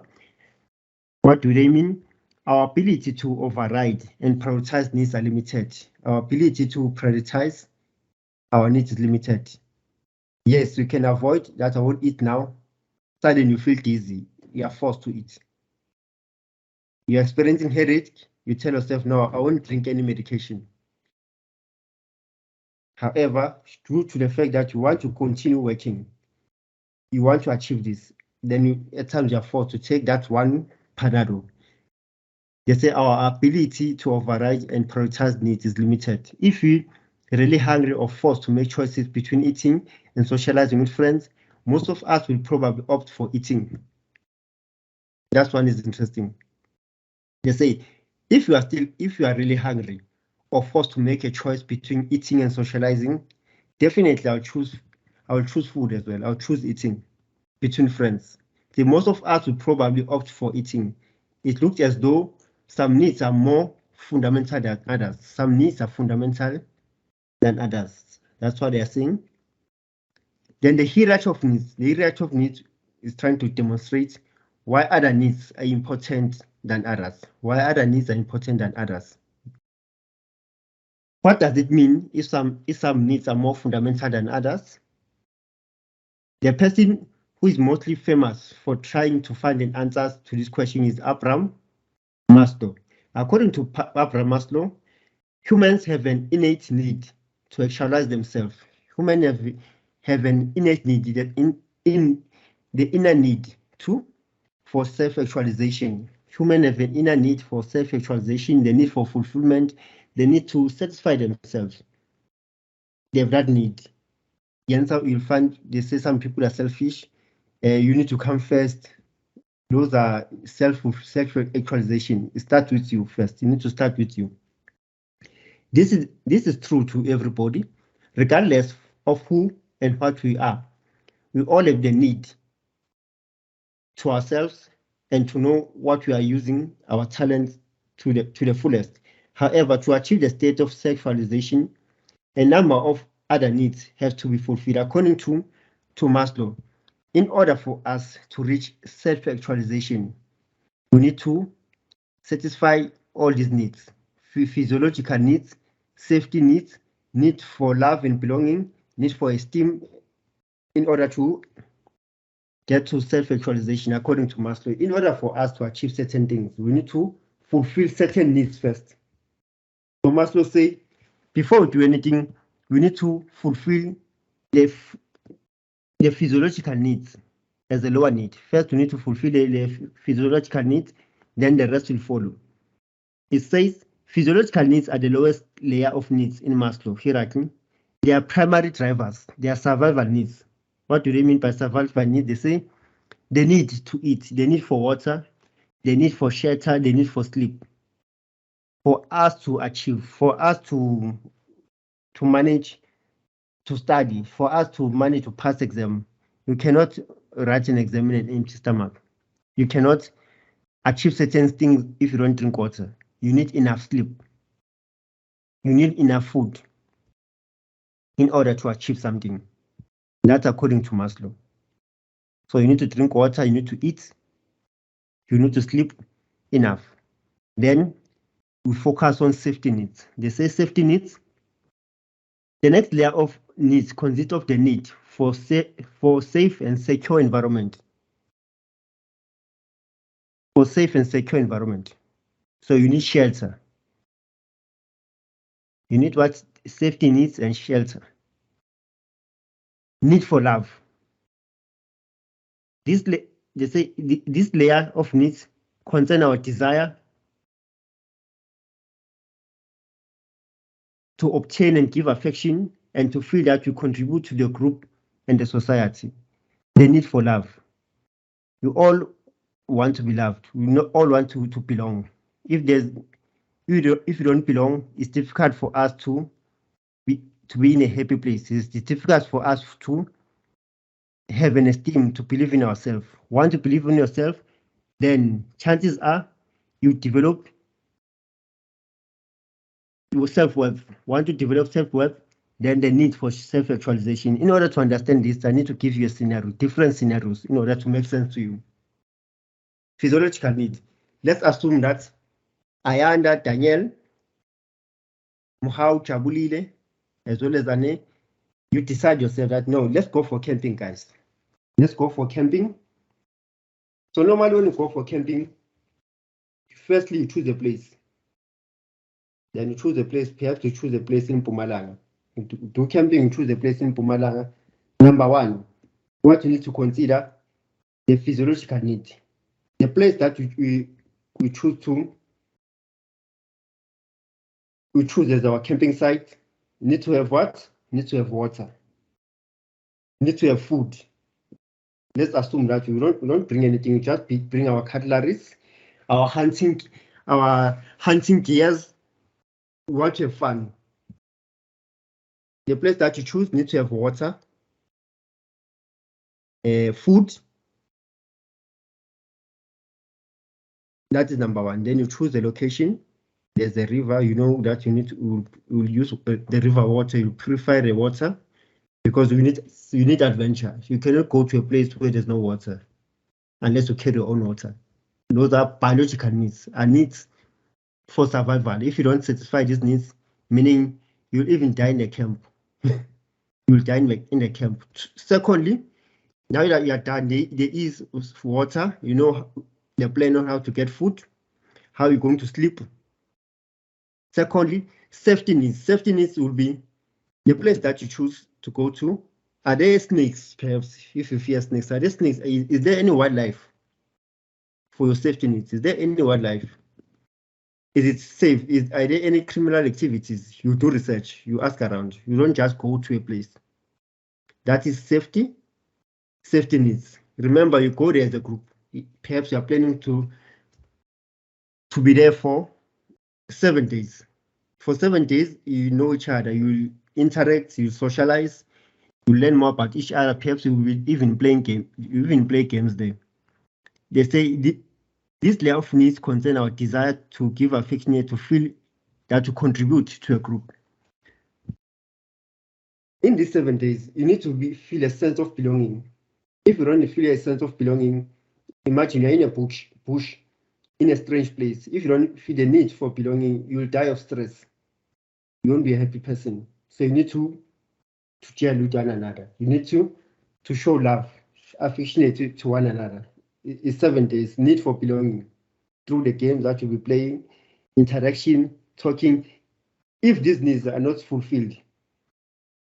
What do they mean? Our ability to override and prioritize needs are limited. Our ability to prioritize our needs is limited. Yes, we can avoid that. I won't eat now. Suddenly you feel dizzy. You are forced to eat. You're experiencing headache. You tell yourself, no, I won't drink any medication. However, due to the fact that you want to continue working, you want to achieve this, then at times you are forced to take that one Panadol. They say our ability to override and prioritize needs is limited. If we're really hungry or forced to make choices between eating and socializing with friends, most of us will probably opt for eating. That one is interesting. They say if you are really hungry or forced to make a choice between eating and socializing, definitely I'll choose food as well. I'll choose eating between friends. The most of us will probably opt for eating. it looks as though some needs are more fundamental than others. Some needs are fundamental than others. That's what they are saying. Then the hierarchy of needs. The hierarchy of needs is trying to demonstrate why other needs are important than others. Why other needs are important than others. What does it mean if some needs are more fundamental than others? The person who is mostly famous for trying to find an answer to this question is Abraham Maslow. According to Abraham Maslow, humans have an innate need to actualize themselves. Humans have an innate need in the inner need for self-actualization. Humans have an inner need for self-actualization, the need for fulfillment, the need to satisfy themselves. They have that need. You'll find they say some people are selfish. You need to come first. Those are self-actualization. It starts with you first. You need to start with you. This is true to everybody, regardless of who and what we are. We all have the need to ourselves and to know what we are using our talents to the fullest. However, to achieve the state of self-actualization, a number of other needs have to be fulfilled. According to Maslow, in order for us to reach self-actualization, we need to satisfy all these needs: physiological needs, safety needs, need for love and belonging, need for esteem, in order to get to self-actualization. According to Maslow, in order for us to achieve certain things, we need to fulfill certain needs first. So Maslow say, before we do anything, we need to fulfill the physiological needs as a lower need. First, we need to fulfill the physiological needs, then the rest will follow. It says physiological needs are the lowest layer of needs in Maslow hierarchy. They are primary drivers. They are survival needs. What do they mean by survival needs? They say the need to eat, the need for water, the need for shelter, the need for sleep. For us to achieve, for us to manage to study, for us to manage to pass exam, you cannot write an exam in an empty stomach. You cannot achieve certain things if you don't drink water. You need enough sleep. You need enough food in order to achieve something. That's according to Maslow. So you need to drink water, you need to eat, you need to sleep enough. Then we focus on safety needs. They say safety needs. The next layer of needs consists of the need for safe and secure environment. For safe and secure environment. So you need shelter. You need what? Safety needs and shelter. Need for love. They say this layer of needs concern our desire to obtain and give affection and to feel that we contribute to the group and the society. The need for love. We all want to be loved. We all want to belong. If you don't belong, it's difficult for us to be in a happy place. It's difficult for us to have an esteem, to believe in ourselves. Want to believe in yourself, then chances are you develop your self-worth. Want to develop self-worth, then the need for self-actualization. In order to understand this, I need to give you a scenario, different scenarios, in order to make sense to you. Physiological need. Let's assume that Ayanda, Daniel, Muhau, Chabulile, as well as Ane, you decide yourself that, no, let's go for camping, guys. Let's go for camping. So normally when you go for camping, firstly, you choose a place. Then you choose a place, perhaps you choose a place in Mpumalanga. To do camping, you choose a place in Mpumalanga. Number one, what you need to consider, the physiological need. The place that we choose as our camping site need to have what? Need to have water. Need to have food. Let's assume that we don't bring anything, we just bring our cutleries, our hunting gears. We want to have fun. The place that you choose needs to have water, food, That is number one. Then you choose the location. There's a river, you know that you need to will use the river water, you purify the water because you need adventure. You cannot go to a place where there's no water unless you carry your own water. Those are biological needs and needs for survival. If you don't satisfy these needs, meaning you'll even die in the camp. You'll die in the camp. Secondly, now that you're done, there is water, you know the plan on how to get food, how you're going to sleep. Secondly, safety needs. Safety needs will be the place that you choose to go to. Are there snakes? Perhaps if you fear snakes, are there snakes? Is there any wildlife for your safety needs? Is there any wildlife? Is it safe? Are there any criminal activities? You do research, you ask around. You don't just go to a place. That is safety. Safety needs. Remember, you go there as a group. Perhaps you are planning to be there for 7 days. For 7 days, you know each other, you interact, you socialize, you learn more about each other. Perhaps you will even play games there. They say this layer of needs concern our desire to give affection, to feel that to contribute to a group. In these 7 days, you need to feel a sense of belonging. If you don't feel a sense of belonging, imagine you're in a bush in a strange place. If you don't feel the need for belonging, you will die of stress. You won't be a happy person. So you need to gel with one another. You need to show love, affection to one another. It's 7 days, need for belonging through the games that you'll be playing, interaction, talking. If these needs are not fulfilled,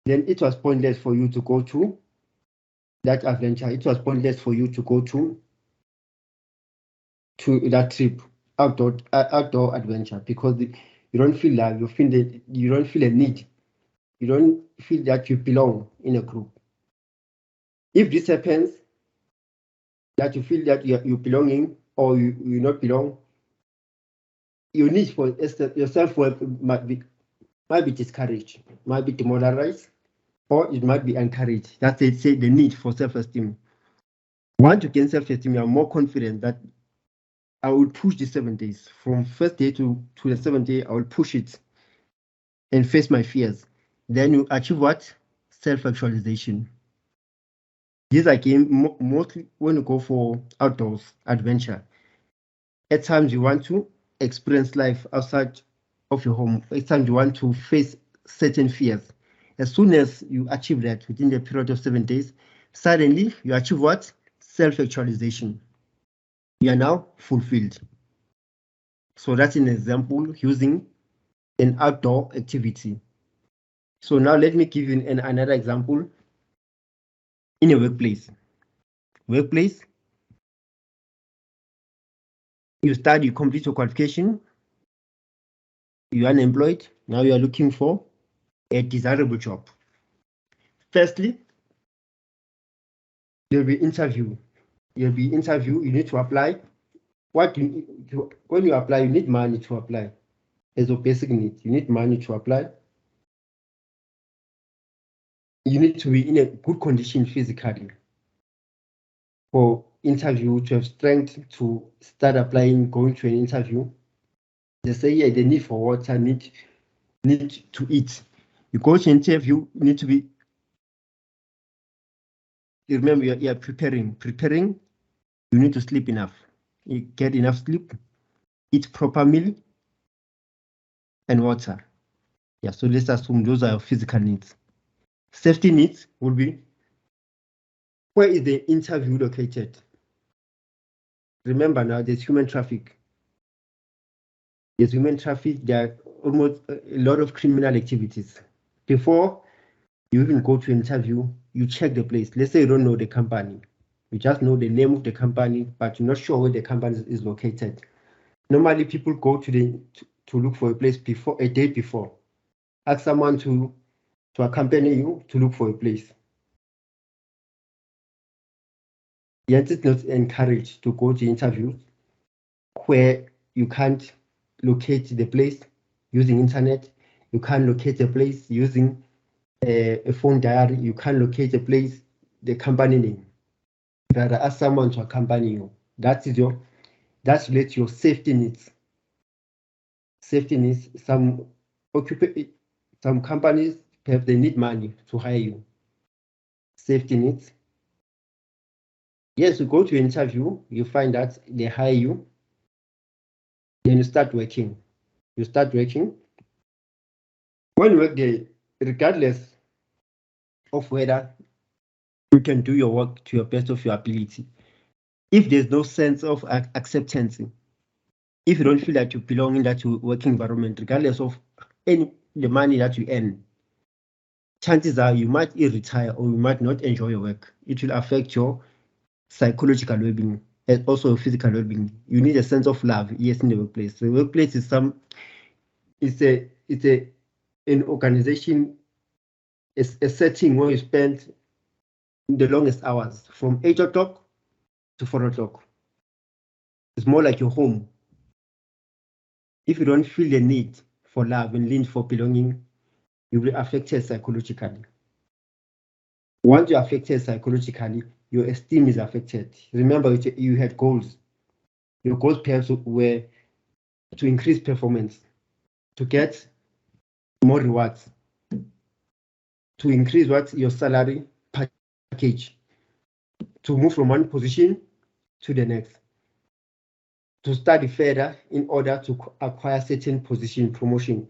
then it was pointless for you to go to that adventure. It was pointless for you to go to that trip, outdoor adventure, because you don't feel love, you don't feel a need, you don't feel that you belong in a group. If this happens, that you feel that you're belonging or you not belong, your need for your self-worth might be discouraged, might be demoralized, or it might be encouraged. That's it, say the need for self-esteem. Once you gain self-esteem, you are more confident that I will push the 7 days. From first day to the 7th day, I will push it and face my fears. Then you achieve what? Self-actualization. These are games mostly when you go for outdoors adventure. At times you want to experience life outside of your home. At times you want to face certain fears. As soon as you achieve that within the period of 7 days, suddenly you achieve what? Self-actualization. You are now fulfilled. So that's an example using an outdoor activity. So now let me give you another example in a workplace. Workplace, you study, you complete your qualification, you're unemployed, now you are looking for a desirable job. Firstly, there'll be interview. You need to apply. When you apply, you need money to apply. As a basic need, you need money to apply. You need to be in a good condition physically for interview, to have strength to start applying, going to an interview. They say, yeah, the need for water, need to eat. You go to interview, you need to be, you remember you're preparing, you need to sleep enough. You get enough sleep, eat proper meal, and water. Yeah, so let's assume those are your physical needs. Safety needs will be, where is the interview located? Remember now, there's human traffic. There's human traffic, there are almost a lot of criminal activities. Before you even go to interview, you check the place. Let's say you don't know the company. You just know the name of the company, but you're not sure where the company is located. Normally, people go to look for a place a day before. Ask someone to accompany you to look for a place. Yet it's not encouraged to go to interviews where you can't locate the place using internet. You can't locate the place using a phone diary. You can't locate the place, the company name. Rather ask someone to accompany you. That is your That relates to your safety needs. Safety needs, some companies, perhaps they need money to hire you. Safety needs. Yes, you go to an interview, you find that they hire you, then you start working. When you work there, regardless of whether you can do your work to your best of your ability, if there's no sense of acceptance, if you don't feel that you belong in that working environment, regardless of the money that you earn, chances are you might retire or you might not enjoy your work. It will affect your psychological well-being and also your physical well-being. You need a sense of love, yes, in the workplace. The workplace is an organization, a setting where you spend the longest hours from 8 o'clock to 4 o'clock. It's more like your home. If you don't feel the need for love and need for belonging, you'll be affected psychologically. Once you're affected psychologically, your esteem is affected. Remember, you had goals. Your goals perhaps were to increase performance, to get more rewards, to increase your salary package, to move from one position to the next, to study further in order to acquire certain position promotion.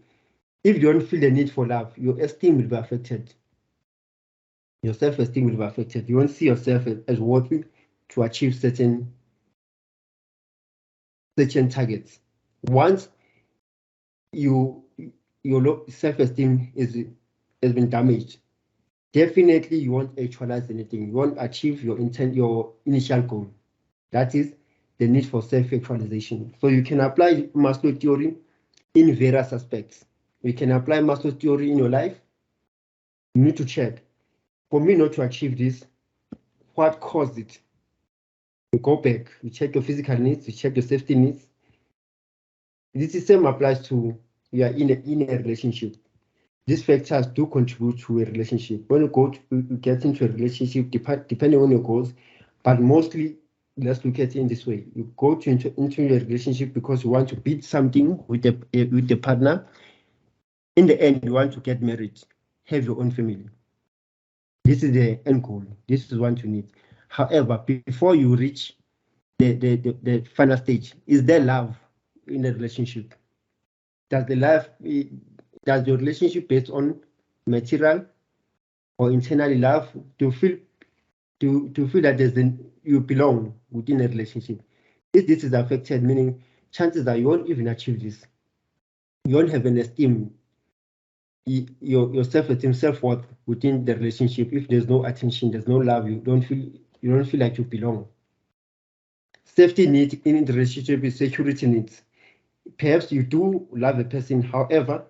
If you don't feel the need for love, your esteem will be affected. Your self-esteem will be affected. You won't see yourself as worthy to achieve certain targets. Once your self-esteem has been damaged, definitely you won't actualize anything. You won't achieve your initial goal. That is the need for self-actualization. So you can apply Maslow theory in various aspects. You can apply Maslow theory in your life. You need to check, for me not to achieve this, what caused it? You go back, you check your physical needs, you check your safety needs. This is same applies to you are in a relationship. These factors do contribute to a relationship. When you get into a relationship, depending on your goals, but mostly, let's look at it in this way. You go into a relationship because you want to build something with the partner. In the end, you want to get married, have your own family. This is the end goal. This is what you need. However, before you reach the final stage, is there love in the relationship? Does your relationship based on material or internally love to feel that you belong within a relationship? If this is affected, meaning chances are you won't even achieve this. You won't have an esteem, your self-esteem, self-worth within the relationship. If there's no attention, there's no love, you don't feel like you belong. Safety need in the relationship is security needs. Perhaps you do love a person, however,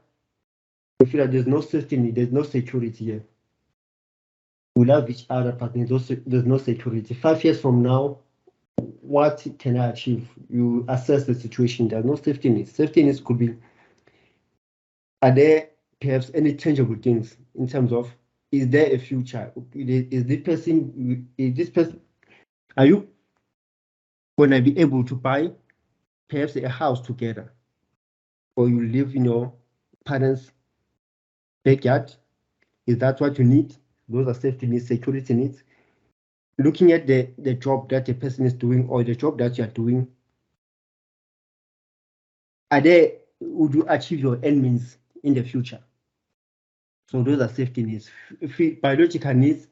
you feel that there's no safety need, there's no security here. We love each other, but there's no security. 5 years from now, what can I achieve? You assess the situation. There's no safety needs. Safety needs could be, are there perhaps any tangible things in terms of, is there a future? Is this person, are you going to be able to buy perhaps a house together? Or you live in your parents' backyard? Is that what you need? Those are safety needs, security needs. Looking at the job that a person is doing or the job that you are doing, would you achieve your end means in the future? So those are safety needs. Biological needs,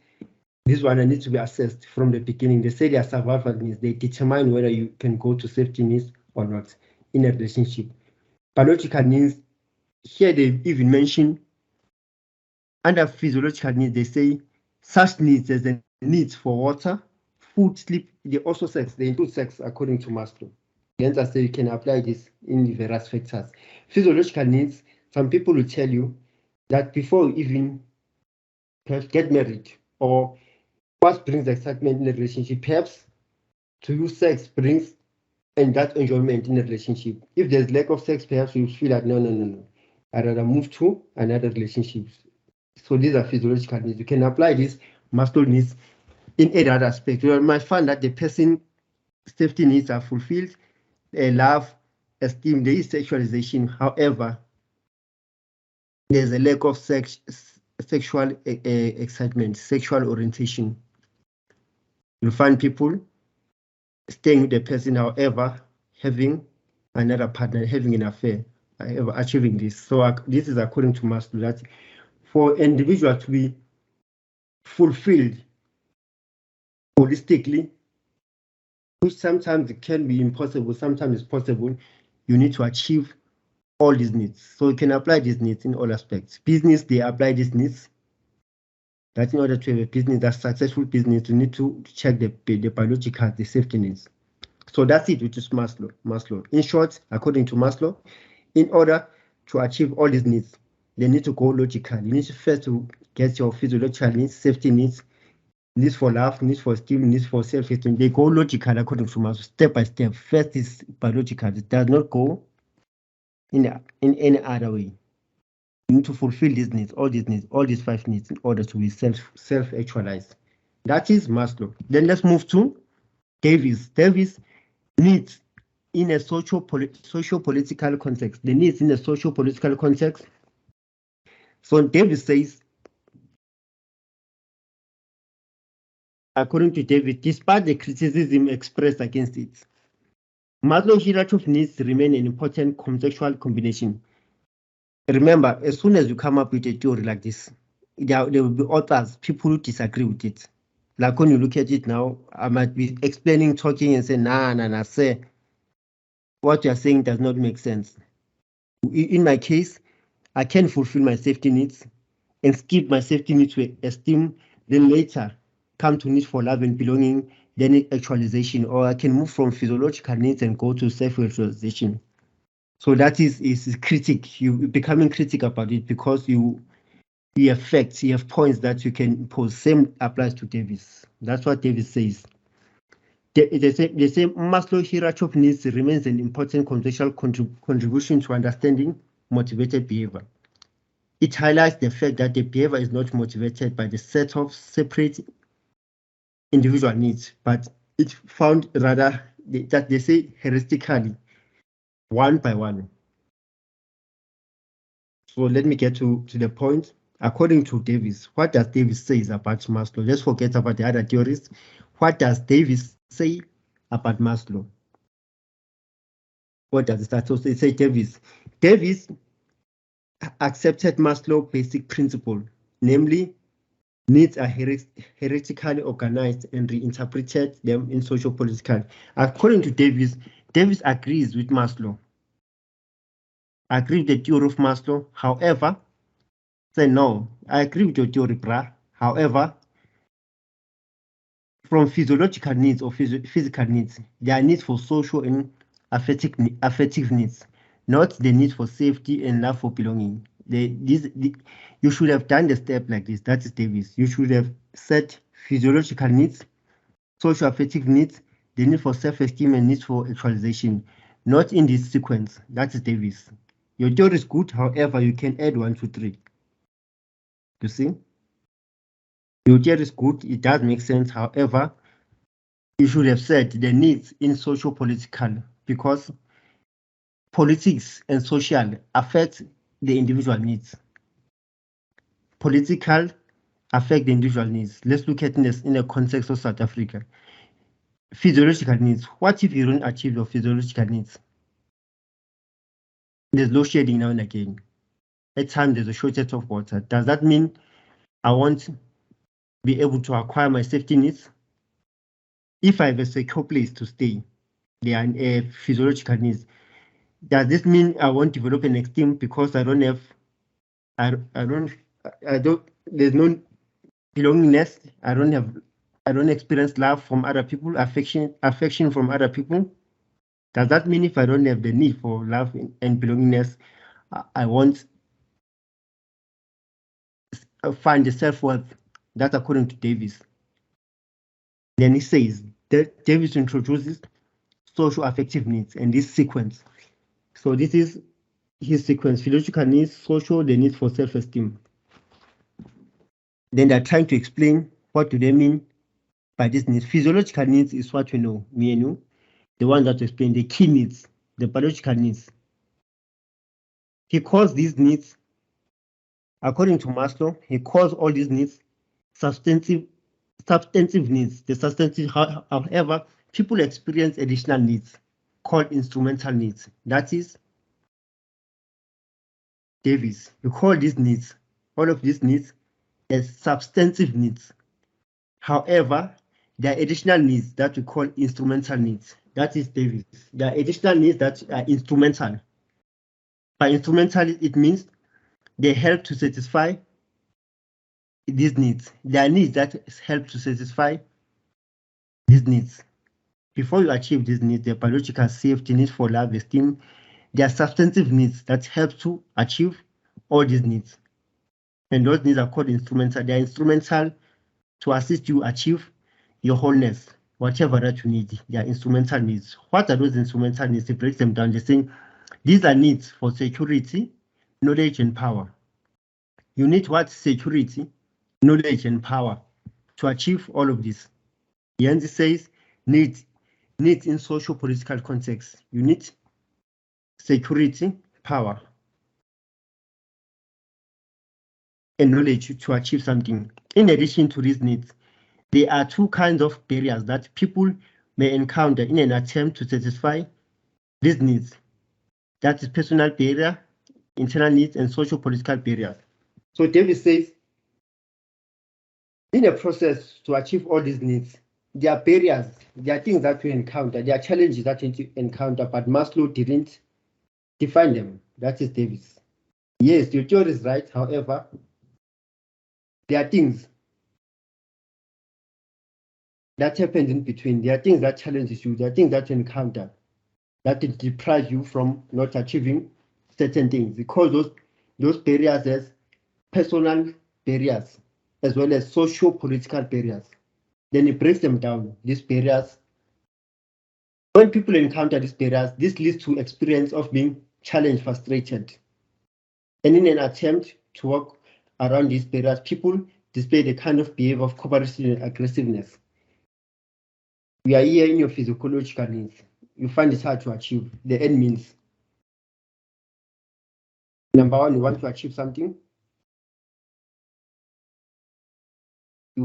this one needs to be assessed from the beginning. They say they are survival needs. They determine whether you can go to safety needs or not in a relationship. Biological needs, here they even mention under physiological needs, they say such needs as the needs for water, food, sleep, they also sex, they include sex according to Maslow. Hence, I say you can apply this in various factors. Physiological needs, some people will tell you that before you even perhaps get married, or what brings excitement in a relationship, perhaps to you sex brings and that enjoyment in a relationship. If there's lack of sex, perhaps you feel like, no. I'd rather move to another relationship. So these are physiological needs. You can apply this Maslow needs in any other aspect. You might find that the person safety needs are fulfilled, love, esteem, there is sexualization. However, there's a lack of sexual excitement, sexual orientation. You find people staying with the person, however, having another partner, having an affair, however, achieving this. So this is according to Maslow, that for individual to be fulfilled holistically, which sometimes it can be impossible, sometimes it's possible, you need to achieve all these needs. So you can apply these needs in all aspects. Business, they apply these needs. That in order to have a business, that's successful business, you need to check the biological, the safety needs. So that's it, which is Maslow. In short, according to Maslow, in order to achieve all these needs, they need to go logical. You need to first to get your physiological needs, safety needs for love, needs for esteem, needs for self-esteem. They go logical according to Maslow, step by step. First is biological. It does not go in any other way. You need to fulfill these needs, all these 5 needs in order to be self-actualized. That is Maslow. Then let's move to Davis. Davis needs in a socio-political context. The needs in a socio-political context. So Davis says, according to Davis, despite the criticism expressed against it, Maslow's hierarchy of needs remain an important contextual combination. Remember, as soon as you come up with a theory like this, there will be authors, people who disagree with it. Like when you look at it now, I might be explaining, talking, and say, nah, say, what you are saying does not make sense. In my case, I can fulfill my safety needs and skip my safety needs to esteem, then later come to need for love and belonging, then actualization, or I can move from physiological needs and go to self-actualization. So that is critic. You becoming critical about it because you have points that you can pose. Same applies to Davis. That's what Davis says. They say Maslow's hierarchy of needs remains an important contextual contribution to understanding motivated behavior. It highlights the fact that the behavior is not motivated by the set of separate individual needs, but it's found rather that they say heuristically, one by one. So let me get to the point. According to Davis, what does Davis say about Maslow? Let's forget about the other theories. What does Davis say about Maslow? What does it start? So they say Davis accepted Maslow's basic principle, namely needs are hierarchically organized and reinterpreted them in socio-political. According to Davis agrees with Maslow. Agree with the theory of Maslow. However, say no, I agree with your theory, brah. However, from physiological needs or physical needs, there are needs for social and affective needs, not the need for safety and love for belonging. You should have done the step like this. That is Davis. You should have set physiological needs, social affective needs, the need for self-esteem and needs for actualization, not in this sequence. That is Davis. Your theory is good, however, you can add 1, 2, 3. You see? Your theory is good, it does make sense, however, you should have said the needs in socio-political because politics and social affect the individual needs. Political affect the individual needs. Let's look at this in the context of South Africa. Physiological needs. What if you don't achieve your physiological needs? There's load shedding now and again. At times there's a shortage of water. Does that mean I won't be able to acquire my safety needs? If I have a secure place to stay, there are physiological needs. Does this mean I won't develop an esteem because I don't have, there's no belongingness. I don't experience love from other people, affection from other people. Does that mean if I don't have the need for love and belongingness, I won't find the self-worth? That's according to Davis. Then he says that Davis introduces social affective needs and this sequence. So this is his sequence: physiological needs, social, the need for self-esteem. Then they're trying to explain what do they mean by this needs. Physiological needs is what we know, me and you. the one that explained the key needs, the biological needs. He calls these needs, according to Maslow, he calls all these needs substantive needs. The substantive, however, people experience additional needs called instrumental needs. That is Davis. You call these needs, all of these needs, as substantive needs. However, there are additional needs that we call instrumental needs. That is Davis. There are additional needs that are instrumental. By instrumental, it means they help to satisfy these needs. There are needs that help to satisfy these needs. Before you achieve these needs, the biological safety needs for love, esteem, there are substantive needs that help to achieve all these needs. And those needs are called instrumental. They are instrumental to assist you achieve your wholeness, whatever that you need. They are instrumental needs. What are those instrumental needs? He breaks them down. They say these are needs for security, knowledge, and power. You need what? Security, knowledge, and power to achieve all of this. Yanzi says needs in social political context. You need security, power, and knowledge to achieve something. In addition to these needs, there are two kinds of barriers that people may encounter in an attempt to satisfy these needs. That is personal barrier, internal needs, and social political barriers. So David says, in a process to achieve all these needs, there are barriers, there are things that we encounter, there are challenges that we encounter, but Maslow didn't define them. That is Davis. Yes, your theory is right. However, there are things that happen in between. There are things that challenges you. There are things that you encounter that deprive you from not achieving certain things. We call those barriers as personal barriers as well as socio-political barriers. Then it breaks them down, these barriers. When people encounter these barriers, this leads to experience of being challenged, frustrated. And in an attempt to work around these barriers, people display the kind of behavior of cooperation and aggressiveness. We are here in your physiological needs. You find it hard to achieve the end means. Number one, you want to achieve something. You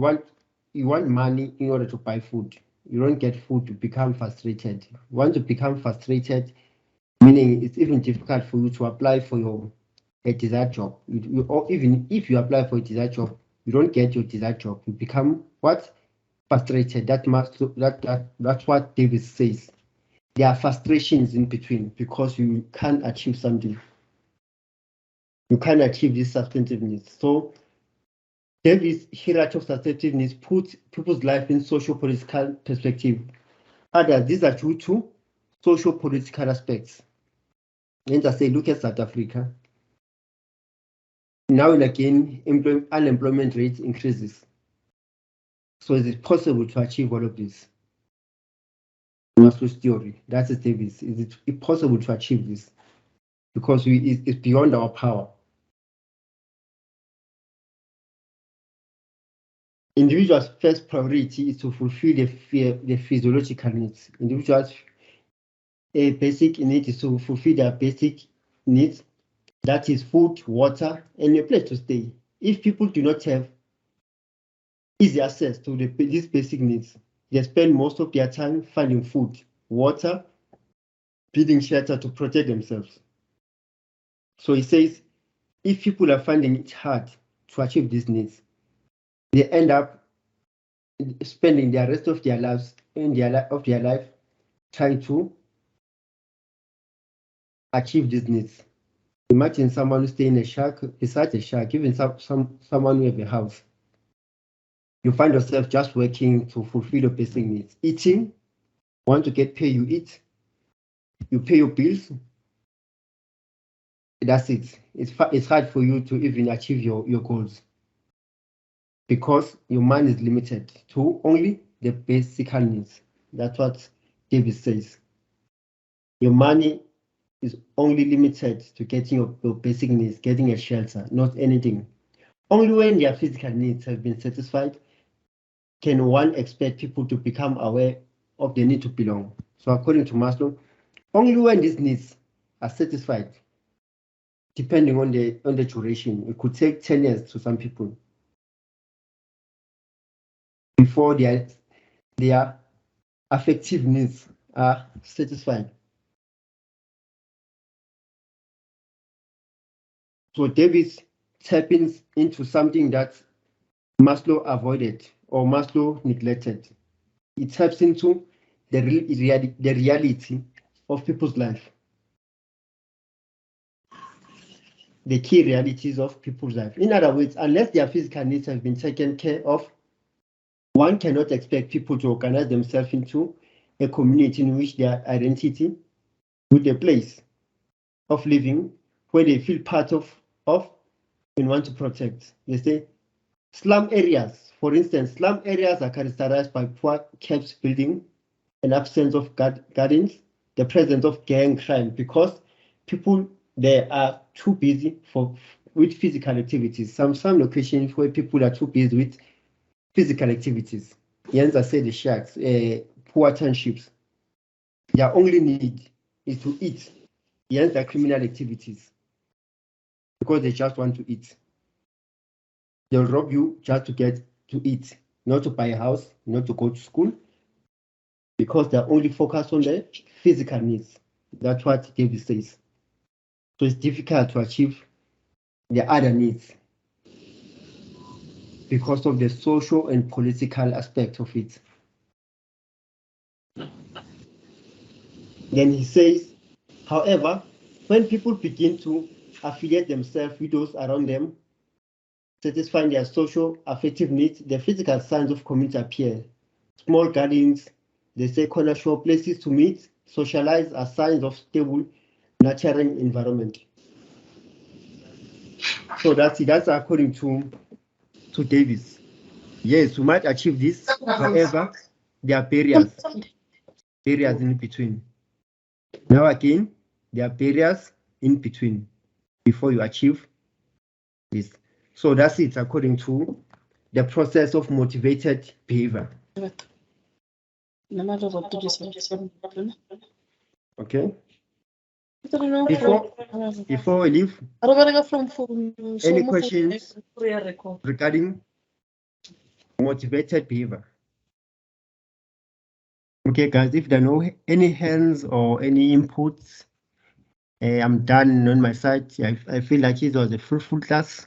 want money in order to buy food. You don't get food to become frustrated. You want to become frustrated, meaning it's even difficult for you to apply for a desired job. Or even if you apply for a desired job, you don't get your desired job. You become what? Frustrated. That's what David says. There are frustrations in between because you can't achieve something. You can't achieve these substantive needs. So David's hierarchy of substantive needs puts people's life in socio-political perspective. Others, these are due to socio-political aspects. And I say, look at South Africa. Now and again, unemployment rate increases. So is it possible to achieve all of this? Maslow's theory, that is Davis. Is it possible to achieve this? Because it's beyond our power. Individuals' first priority is to fulfill the physiological needs. Individuals' basic need is to fulfill their basic needs. That is food, water, and a place to stay. If people do not have easy access to these basic needs, they spend most of their time finding food, water, building shelter to protect themselves. So he says, if people are finding it hard to achieve these needs, they end up spending the rest of their lives trying to achieve these needs. Imagine someone who stays in a shack, besides a shack, even someone who have a house. You find yourself just working to fulfill your basic needs. Eating, want to get paid, you eat. You pay your bills. That's it. It's hard for you to even achieve your goals because your mind is limited to only the basic needs. That's what David says. Your money is only limited to getting your basic needs, getting a shelter, not anything. Only when their physical needs have been satisfied can one expect people to become aware of the need to belong. So according to Maslow, only when these needs are satisfied, depending on the duration, it could take 10 years to some people before their affective needs are satisfied. So Davis taps into something that Maslow avoided or Maslow neglected. It taps into the reality of people's life. The key realities of people's life. In other words, unless their physical needs have been taken care of, one cannot expect people to organize themselves into a community in which their identity with a place of living where they feel part of and want to protect. They say slum areas, for instance, slum areas are characterized by poor kept building, an absence of gardens, the presence of gang crime, because people there are too busy with physical activities. Some locations where people are too busy with physical activities. Hence, I say the shacks, poor townships. Their only need is to eat. Hence, their criminal activities, because they just want to eat. They'll rob you just to get to eat, not to buy a house, not to go to school, because they're only focused on the physical needs. That's what David says. So it's difficult to achieve the other needs because of the social and political aspect of it. Then he says, however, when people begin to affiliate themselves with those around them, satisfying their social affective needs, the physical signs of community appear. Small gardens, they say corner shop, places to meet, socialize are signs of stable, nurturing environment. So that's according to Davis. Yes, we might achieve this. However, there are barriers in between. Now again, there are barriers in between before you achieve this. So that's it according to the process of motivated behavior. Okay. Before we leave, any questions regarding motivated behavior? Okay, guys, if there are no any hands or any inputs, I'm done on my side. I feel like it was a fruitful class.